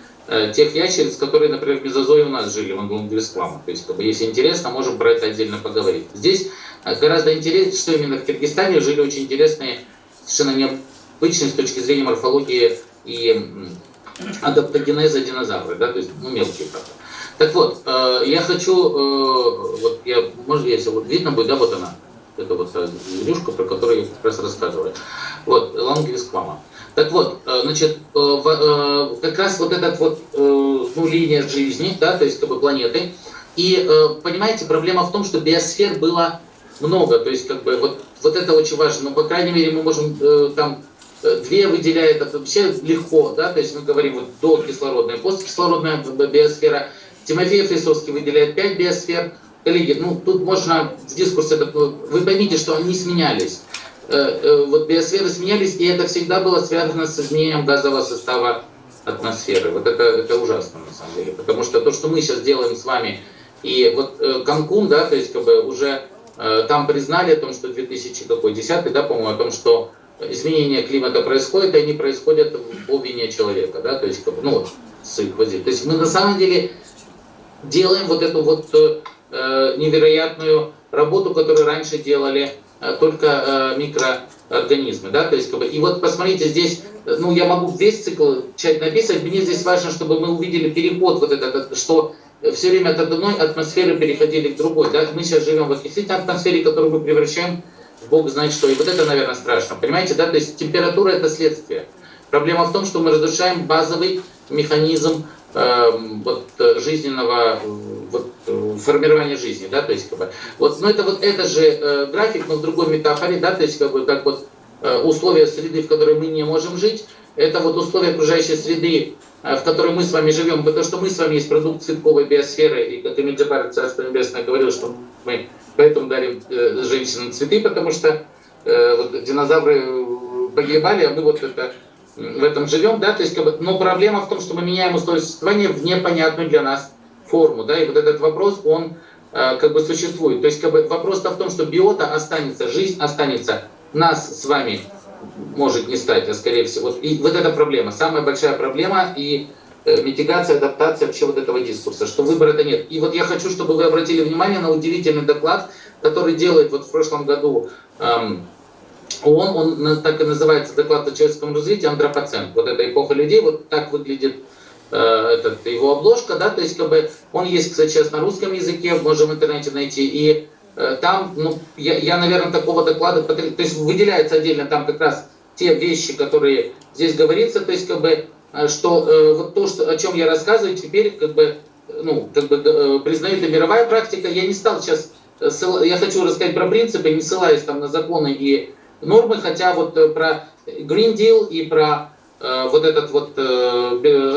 тех ящериц, которые, например, в мезозое у нас жили, в Англонгвисквама. То есть, если интересно, можем про это отдельно поговорить. Здесь гораздо интереснее, что именно в Киргизстане жили очень интересные, совершенно необычные с точки зрения морфологии и адаптогенеза динозавры, да, то есть, мелкие, правда. Так вот, я хочу, вот может, если вот видно будет, да, вот она, это вот зверюшка, про которую я как раз рассказываю. Вот, Лангвисквама. Так вот, значит, как раз вот этот вот, линия жизни, да, то есть планеты. И, понимаете, проблема в том, что биосфер было много, то есть вот это очень важно, но, по крайней мере, мы можем там две выделяет, это вообще легко, да, то есть мы говорим вот докислородная, посткислородная биосфера. Тимофеев Лисовский выделяет 5 биосфер. Коллеги, тут можно в дискурсе, вы поймите, что они сменялись. Вот биосферы сменялись, и это всегда было связано с изменением газового состава атмосферы. Вот это ужасно на самом деле, потому что то, что мы сейчас делаем с вами, и вот Канкун, да, то есть уже там признали о том, что 2010, да, по-моему, о том, что изменения климата происходят, и они происходят по вине человека, да, то есть, как бы, ну, вот, с их воздействием. То есть мы на самом деле делаем вот эту вот невероятную работу, которую раньше делали только микроорганизмы, да, то есть, как бы, и вот посмотрите, здесь, ну, я могу весь цикл тщательно написать, мне здесь важно, чтобы мы увидели переход вот этот, что все время от одной атмосферы переходили к другой, да, мы сейчас живем в окислительной атмосфере, которую мы превращаем в Бог знает что, и вот это, наверное, страшно, понимаете, да, то есть температура это следствие. Проблема в том, что мы разрушаем базовый механизм жизненного формирования жизни, да, то есть, как бы, вот, но это же график, но в другой метафоре, да, то есть, как бы, как вот условия среды, в которой мы не можем жить, это вот условия окружающей среды, в которой мы с вами живем, потому что мы с вами есть продукт цветковой биосферы, и как Эмиль Джабар, Царство Небесное, говорил, что мы поэтому дарим женщинам цветы, потому что вот, динозавры погибали, а мы вот это в этом живем, да, то есть, как бы, но проблема в том, что мы меняем условия существования в непонятную для нас форму, да, и вот этот вопрос, он как бы существует. То есть, как бы, вопрос-то в том, что биота останется, жизнь останется, нас с вами может не стать, а скорее всего. И вот эта проблема, самая большая проблема, и митигация, адаптация вообще вот этого дискурса, что выбора-то нет. И вот я хочу, чтобы вы обратили внимание на удивительный доклад, который делает вот в прошлом году он так и называется, доклад о человеческом развитии, антропоцен. Вот эта эпоха людей, вот так выглядит его обложка, да, то есть, как бы, он есть, кстати, сейчас на русском языке, можем в интернете найти, и там, ну, я, наверное, такого доклада, то есть выделяется отдельно там как раз те вещи, которые здесь говорится, то есть, как бы, что вот то, что, о чем я рассказываю, теперь, как бы, ну, как бы, признает и мировая практика. Я не стал сейчас, я хочу рассказать про принципы, не ссылаясь там на законы и нормы, хотя вот про Green Deal и про вот этот вот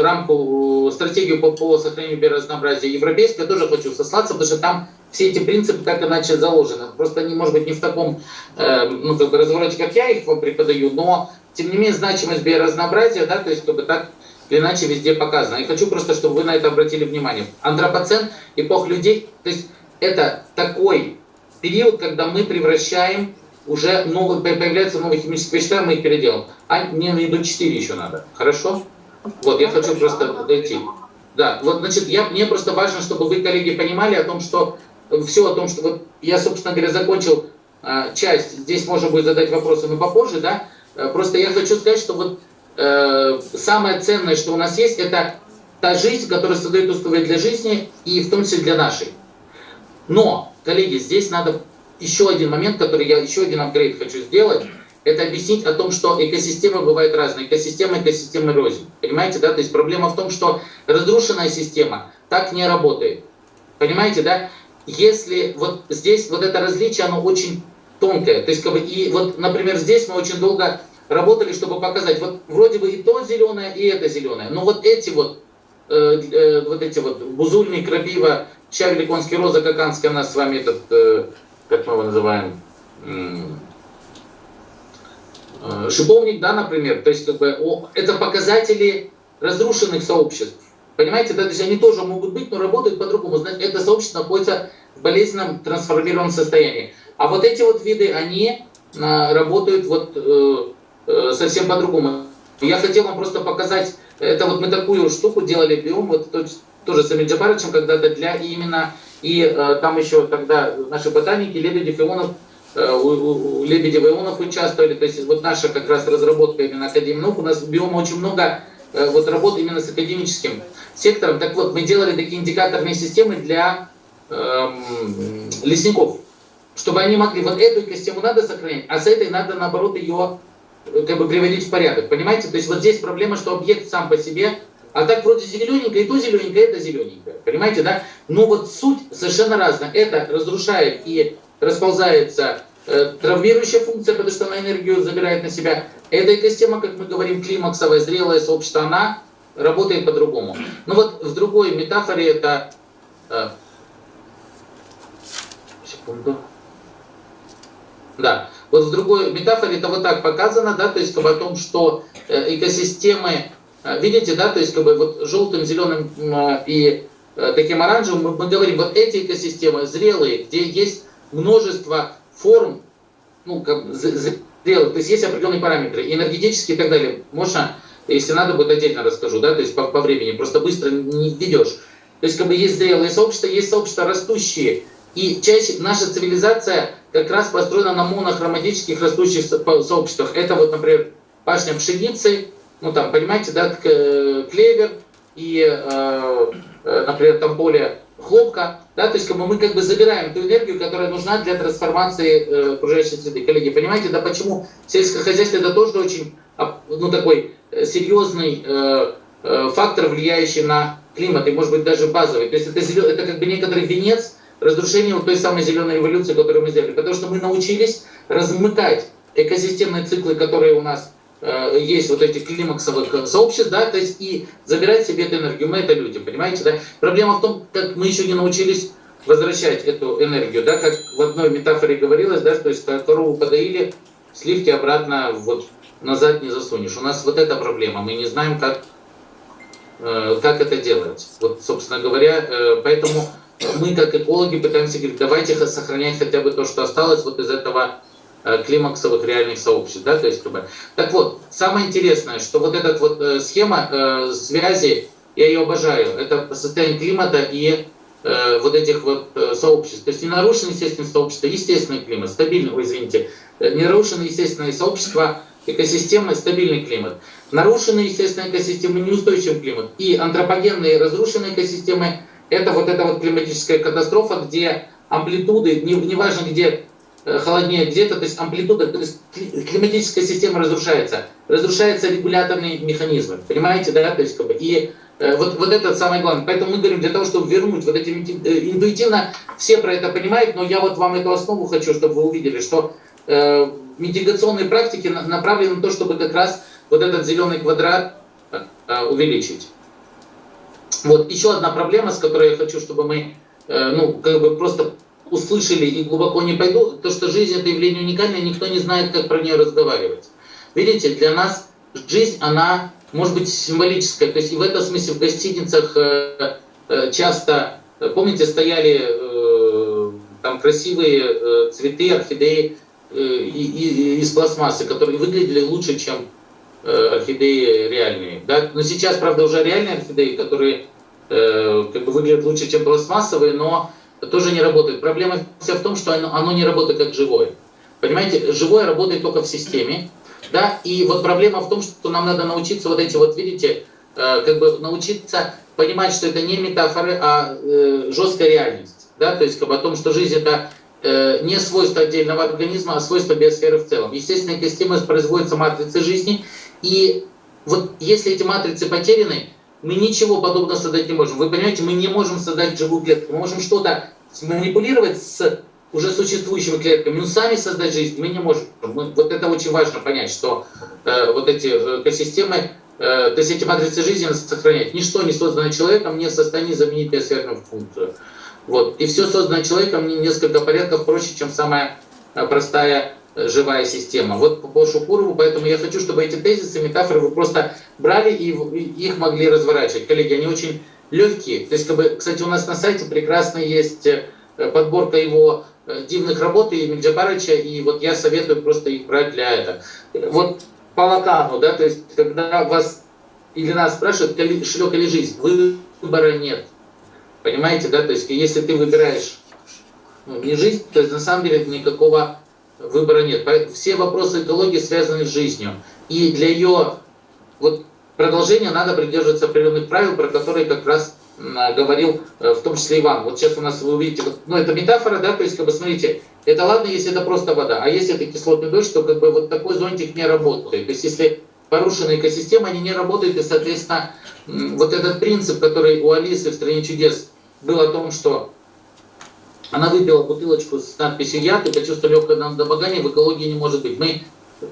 рамку, стратегию по сохранению биоразнообразия европейскую, я тоже хочу сослаться, потому что там все эти принципы так иначе заложены. Просто они, может быть, не в таком ну, как бы развороте, как я их вам преподаю, но тем не менее значимость биоразнообразия, да, то есть как бы так или иначе везде показано. Я хочу просто, чтобы вы на это обратили внимание. Антропоцен, эпох людей, то есть это такой период, когда мы превращаем уже появляются новые химические вещества, мы их переделаем. А мне на еду 4 еще надо. Хорошо? Вот, я хочу просто подойти. Да, вот, значит, мне просто важно, чтобы вы, коллеги, понимали о том, что все о том, что вот я, собственно говоря, закончил часть, здесь можно будет задать вопросы, но попозже, да, просто я хочу сказать, что вот самое ценное, что у нас есть, это та жизнь, которая создает условия для жизни, и в том числе для нашей. Но, коллеги, здесь надо еще один момент, который я, еще один апгрейд хочу сделать, это объяснить о том, что экосистемы бывают разные. Экосистемы рознь. Понимаете, да? То есть проблема в том, что разрушенная система так не работает. Понимаете, да? Если вот здесь вот это различие, оно очень тонкое. То есть, как бы, и вот, например, здесь мы очень долго работали, чтобы показать, вот вроде бы и то зеленое, и это зеленое. Но вот эти вот бузульник, крапива, щавель, конский, роза, каканский, у нас с вами этот, как мы его называем, шиповник, да, например, то есть, как бы, это показатели разрушенных сообществ. Понимаете, да, то есть они тоже могут быть, но работают по-другому. Значит, это сообщество находится в болезненном трансформированном состоянии. А вот эти вот виды, они работают вот совсем по-другому. Я хотел вам просто показать, это вот мы такую штуку делали, биом, вот тоже с Эмиль Джабарычем когда-то для именно, и там еще тогда наши ботаники, Лебедев, Ионов, у Лебедева и Ионов участвовали, то есть вот наша как раз разработка именно Академии наук, у нас в биоме очень много вот работ именно с академическим сектором. Так вот, мы делали такие индикаторные системы для лесников, чтобы они могли, вот эту экосистему надо сохранять, а с этой надо наоборот ее как бы приводить в порядок, понимаете? То есть вот здесь проблема, что объект сам по себе, а так вроде зелененькое, и то зелененькое, это зелененькое, понимаете, да? Но вот суть совершенно разная. Это разрушает и расползается травмирующая функция, потому что она энергию забирает на себя. Эта экосистема, как мы говорим, климаксовая, зрелое сообщество, она работает по-другому. Ну вот в другой метафоре это... секунду. Да, вот в другой метафоре это вот так показано, да, то есть как бы о том, что экосистемы, видите, да, то есть как бы вот желтым, зеленым и таким оранжевым мы говорим, вот эти экосистемы зрелые, где есть множество форм, ну, как то есть есть определенные параметры, энергетические и так далее. Можно, если надо, будет отдельно расскажу, да, то есть по времени, просто быстро не введешь. То есть как бы есть зрелые сообщества, есть сообщества растущие. И чаще наша цивилизация как раз построена на монохроматических растущих сообществах. Это вот, например, пашня пшеницы, ну там, понимаете, да, клевер и, например, там поле хлопка, да, то есть как бы мы как бы забираем ту энергию, которая нужна для трансформации окружающей среды. Коллеги, понимаете, да, почему сельское хозяйство это тоже очень, ну, такой серьезный фактор, влияющий на климат, и может быть даже базовый. То есть это как бы некоторый венец разрушения вот той самой зеленой революции, которую мы сделали. Потому что мы научились размыкать экосистемные циклы, которые у нас есть, вот этих климаксовых сообществ, да, то есть и забирать себе эту энергию. Мы это люди, понимаете, да? Проблема в том, как мы еще не научились возвращать эту энергию, да, как в одной метафоре говорилось, да, то есть корову подоили, сливки обратно вот назад не засунешь. У нас вот эта проблема, мы не знаем, как это делать. Вот, собственно говоря, поэтому мы, как экологи, пытаемся говорить, давайте сохранять хотя бы то, что осталось вот из этого климаксовых реальных сообществ. Да? То есть, как бы. Так вот, самое интересное, что вот эта вот схема связи, я ее обожаю, это состояние климата и вот этих вот сообществ. То есть не нарушено естественное сообщество, естественный климат, стабильный, не нарушено естественное сообщество, экосистемы, стабильный климат. Нарушенные естественные экосистемы, неустойчивый климат. И антропогенные разрушенные экосистемы — это вот эта вот климатическая катастрофа, где амплитуды, неважно где холоднее где-то, то есть амплитуда, то есть климатическая система разрушается. Разрушаются регуляторные механизмы. Понимаете, да? То есть, как бы, и вот это самое главное. Поэтому мы говорим, для того, чтобы вернуть вот эти интуитивно, все про это понимают, но я вот вам эту основу хочу, чтобы вы увидели, что митигационные практики направлены на то, чтобы как раз вот этот зеленый квадрат увеличить. Вот еще одна проблема, с которой я хочу, чтобы мы ну, как бы просто услышали и глубоко не пойду, то, что жизнь — это явление уникальное, никто не знает, как про нее разговаривать. Видите, для нас жизнь, она может быть символическая. То есть и в этом смысле в гостиницах часто, помните, стояли там красивые цветы, орхидеи из пластмассы, которые выглядели лучше, чем орхидеи реальные. Да? Но сейчас, правда, уже реальные орхидеи, которые как бы выглядят лучше, чем пластмассовые, но тоже не работает. Проблема вся в том, что оно не работает как живое. Понимаете, живое работает только в системе. Да? И вот проблема в том, что нам надо научиться вот эти вот, видите, как бы научиться понимать, что это не метафоры, а жесткая реальность. Да? То есть как бы о том, что жизнь — это не свойство отдельного организма, а свойство биосферы в целом. Естественно, экосистема производится матрицы жизни. И вот если эти матрицы потеряны, мы ничего подобного создать не можем. Вы понимаете, мы не можем создать живую клетку. Мы можем что-то манипулировать с уже существующими клетками, но сами создать жизнь мы не можем. Вот это очень важно понять, что вот эти экосистемы, то есть эти матрицы жизни надо сохранять. Ничто не созданное человеком не в состоянии заменить биосферную функцию. Вот. И все созданное человеком несколько порядков проще, чем самая простая живая система. Вот по Шукурову, поэтому я хочу, чтобы эти тезисы, метафоры вы просто брали и их могли разворачивать. Коллеги, они очень легкие. То есть, как бы, кстати, у нас на сайте прекрасно есть подборка его дивных работ и Мельджабарыча, и вот я советую просто их брать для этого. Вот по Лакану, да, то есть, когда вас или нас спрашивают, шлёк или жизнь, выбора нет. Понимаете, да, то есть, если ты выбираешь не жизнь, то есть, на самом деле никакого выбора нет. Все вопросы экологии связаны с жизнью. И для ее вот продолжения надо придерживаться определенных правил, про которые как раз говорил в том числе Иван. Вот сейчас у нас вы увидите, ну это метафора, да, то есть как бы смотрите, это ладно, если это просто вода, а если это кислотный дождь, то как бы вот такой зонтик не работает. То есть если порушена экосистема, они не работают, и соответственно вот этот принцип, который у Алисы в «Стране чудес» был о том, что она выпила бутылочку с надписью «Яд» и почувствовала легкое недомогание, в экологии не может быть. Мы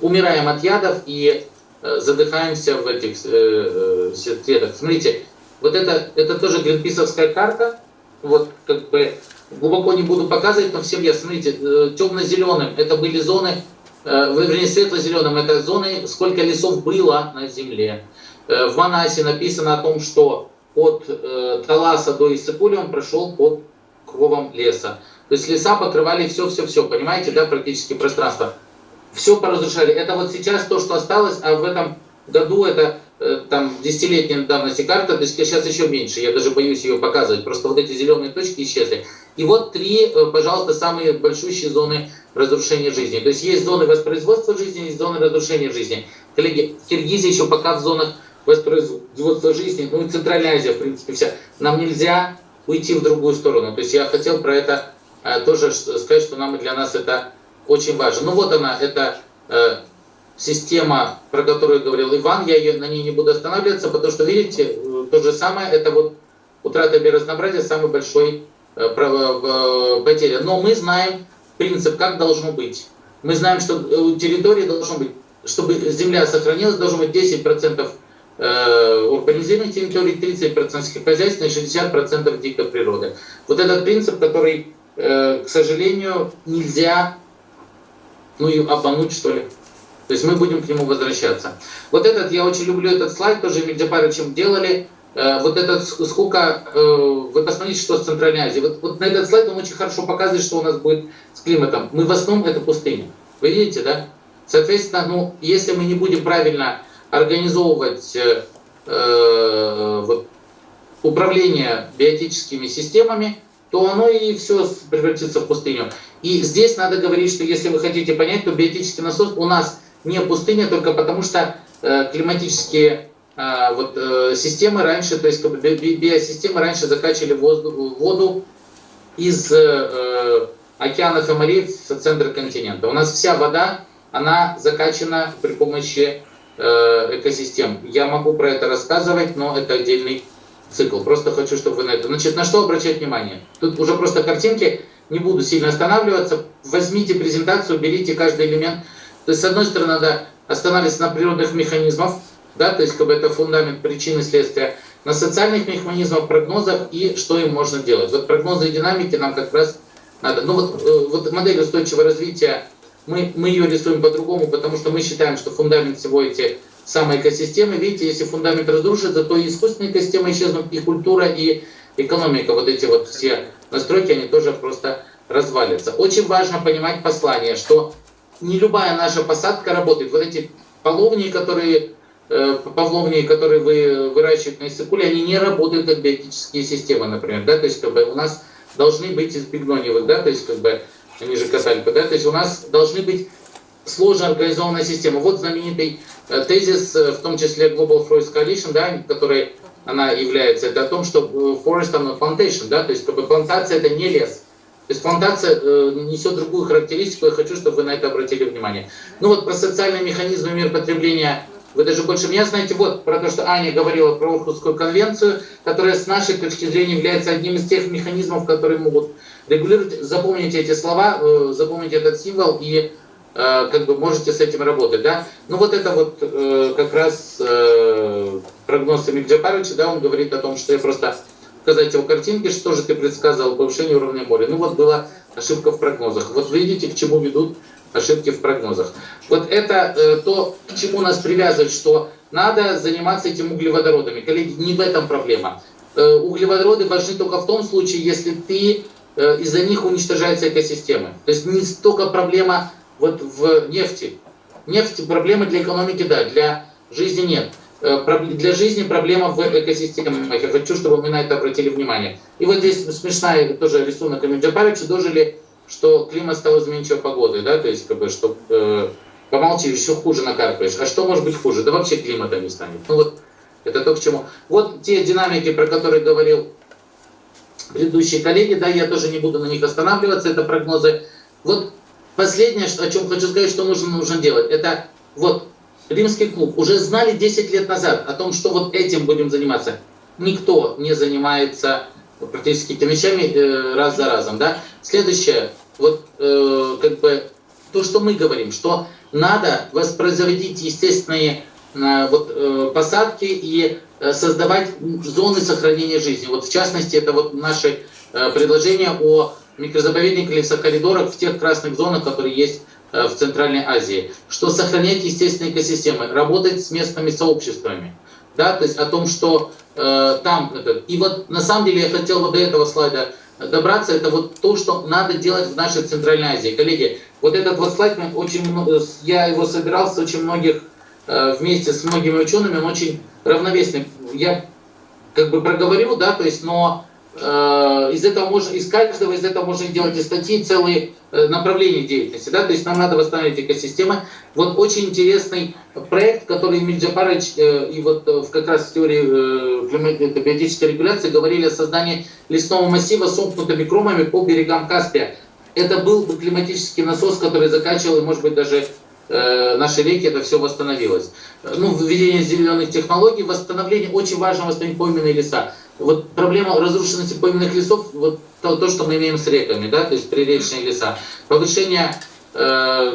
умираем от ядов и задыхаемся в этих светах. Смотрите, вот это тоже гринписовская карта. Вот как бы глубоко не буду показывать, но всем ясно. Смотрите, темно-зеленым это были зоны, вернее светло-зеленым это зоны, сколько лесов было на Земле. В Манасе написано о том, что от Таласа до Иссыкули он прошел под кровом леса. То есть леса покрывали все, понимаете, да, практически пространство. все поразрушали. Это вот сейчас то, что осталось, а в этом году это там десятилетней давности карта, то есть сейчас еще меньше, я даже боюсь ее показывать, просто вот эти зеленые точки исчезли. И вот 3, пожалуйста, самые большущие зоны разрушения жизни. То есть есть зоны воспроизводства жизни, есть зоны разрушения жизни. Коллеги, Киргизия еще пока в зонах воспроизводства жизни, ну и Центральная Азия, в принципе, вся. Нам нельзя уйти в другую сторону. То есть я хотел про это тоже сказать, что нам и для нас это очень важно. Ну вот она, это система, про которую говорил Иван, я на ней не буду останавливаться, потому что, видите, то же самое, это вот утрата биоразнообразия, самый большой потеря. Но мы знаем принцип, как должно быть. Мы знаем, что у территории должно быть, чтобы земля сохранилась, должно быть 10% урбанизированных территорий, 30% сельскохозяйственных, 60% дикой природы. Вот этот принцип, который, к сожалению, нельзя обмануть, что ли. То есть мы будем к нему возвращаться. Вот этот, я очень люблю этот слайд, тоже Мирджапаровичем делали. Вот этот, сколько, вы посмотрите, что с Центральной Азией. Вот на этот слайд он очень хорошо показывает, что у нас будет с климатом. Мы в основном это пустыня. Вы видите, да? Соответственно, если мы не будем правильно организовывать управление биотическими системами, то оно и все превратится в пустыню. И здесь надо говорить, что если вы хотите понять, то биотический насос у нас не пустыня только потому, что климатические системы раньше, то есть биосистемы раньше закачивали воду из океанов и морей в центр континента. У нас вся вода, она закачана при помощи экосистем. Я могу про это рассказывать, но это отдельный цикл. Просто хочу, чтобы вы на это... Значит, на что обращать внимание? Тут уже просто картинки, не буду сильно останавливаться. Возьмите презентацию, берите каждый элемент. То есть, с одной стороны, надо останавливаться на природных механизмах, да, то есть как бы это фундамент причины и следствия, на социальных механизмах, прогнозах и что им можно делать. Вот прогнозы и динамики нам как раз надо. Ну вот модель устойчивого развития, мы ее рисуем по-другому, потому что мы считаем, что фундамент всего эти самые экосистемы. Видите, если фундамент разрушится, то и искусственные экосистемы исчезнут, и культура, и экономика, вот эти вот все настройки, они тоже просто развалятся. Очень важно понимать послание, что не любая наша посадка работает. Вот эти павловнии, которые вы выращиваете на иссыкуле, они не работают как биотические системы, например. Да? То есть как бы у нас должны быть из бигноневых, да? То есть как бы они же катальпы, да? То есть у нас должны быть сложно организованная система. Вот знаменитый тезис, в том числе Global Forest Coalition, да, который она является, это о том, что forest are not plantation, да? То есть как бы плантация это не лес. То есть плантация несет другую характеристику, я хочу, чтобы вы на это обратили внимание. Ну вот про социальные механизмы миропотребления вы даже больше меня знаете. Вот про то, что Аня говорила про Орхусскую конвенцию, которая с нашей точки зрения является одним из тех механизмов, которые могут регулировать. Запомните эти слова, запомните этот символ и как бы можете с этим работать. Да? Ну вот это вот как раз прогноз Эмиля Джапаровича, да, он говорит о том, что я просто показать его картинки, что же ты предсказывал, повышение уровня моря. Ну вот была ошибка в прогнозах. Вот видите, к чему ведут ошибки в прогнозах. Вот это то, к чему нас привязывает, что надо заниматься этим углеводородами. Коллеги, не в этом проблема. Углеводороды важны только в том случае, если из-за них уничтожаются экосистемы. То есть не столько проблема вот в нефти. Нефть проблема для экономики, да, для жизни нет. Для жизни проблема в экосистемах. Я хочу, чтобы мы на это обратили внимание. И вот здесь смешная тоже рисунок Эмиля Джапаровича. Дожили, что климат стал изменчивой погодой, да, то есть как бы, что помолчи, еще хуже накаркаешь. А что может быть хуже? Да вообще климата не станет. Ну вот это то, к чему. Вот те динамики, про которые говорил предыдущие коллеги, да, я тоже не буду на них останавливаться, это прогнозы. Вот последнее, о чем хочу сказать, что нужно делать, это вот Римский клуб уже знали 10 лет назад о том, что вот этим будем заниматься. Никто не занимается практически этими вещами раз за разом. Да? Следующее, вот как бы то, что мы говорим, что надо воспроизводить естественные посадки и создавать зоны сохранения жизни. Вот в частности, это вот наши предложения о микрозаповедниках, лесокоридорах в тех красных зонах, которые есть в Центральной Азии, что сохранять естественные экосистемы, работать с местными сообществами, да, то есть о том, что там это. И вот на самом деле я хотел вот до этого слайда добраться, это вот то, что надо делать в нашей Центральной Азии. Коллеги, вот этот вот слайд, я его собирал с очень многих, вместе с многими учеными, он очень равновесный. Я как бы проговорю, да, то есть, но из каждого из этого можно делать и статьи, целые направления деятельности, да, то есть нам надо восстановить экосистемы. Вот очень интересный проект, который Эмиль Джапарович и вот как раз в теории биотической регуляции говорили о создании лесного массива с сомкнутыми кромами по берегам Каспия. Это был бы климатический насос, который закачивал, и, может быть, даже наши реки, это все восстановилось. Ну, введение зеленых технологий, восстановление, очень важно восстановить пойменные леса. Вот проблема разрушенности пойменных лесов, вот то, что мы имеем с реками, да, то есть приречные леса. Повышение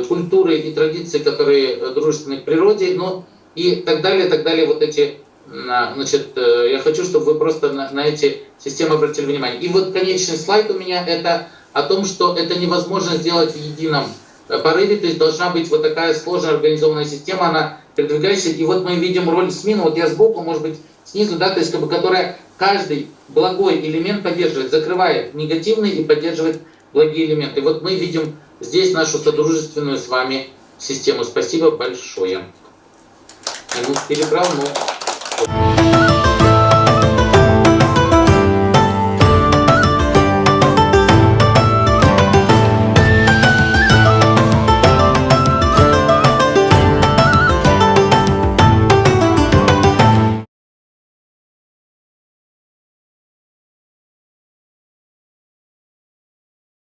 культуры и традиций, которые дружественны к природе, ну и так далее, вот эти, значит, я хочу, чтобы вы просто на эти системы обратили внимание. И вот конечный слайд у меня, это о том, что это невозможно сделать в едином порыве, то есть должна быть вот такая сложная организованная система, она передвигающаяся, и вот мы видим роль СМИ, вот я сбоку, может быть, снизу, да, то есть как бы, которая каждый благой элемент поддерживает, закрывает негативный и поддерживает благие элементы. И вот мы видим здесь нашу содружественную с вами систему. Спасибо большое. Я перебрал, но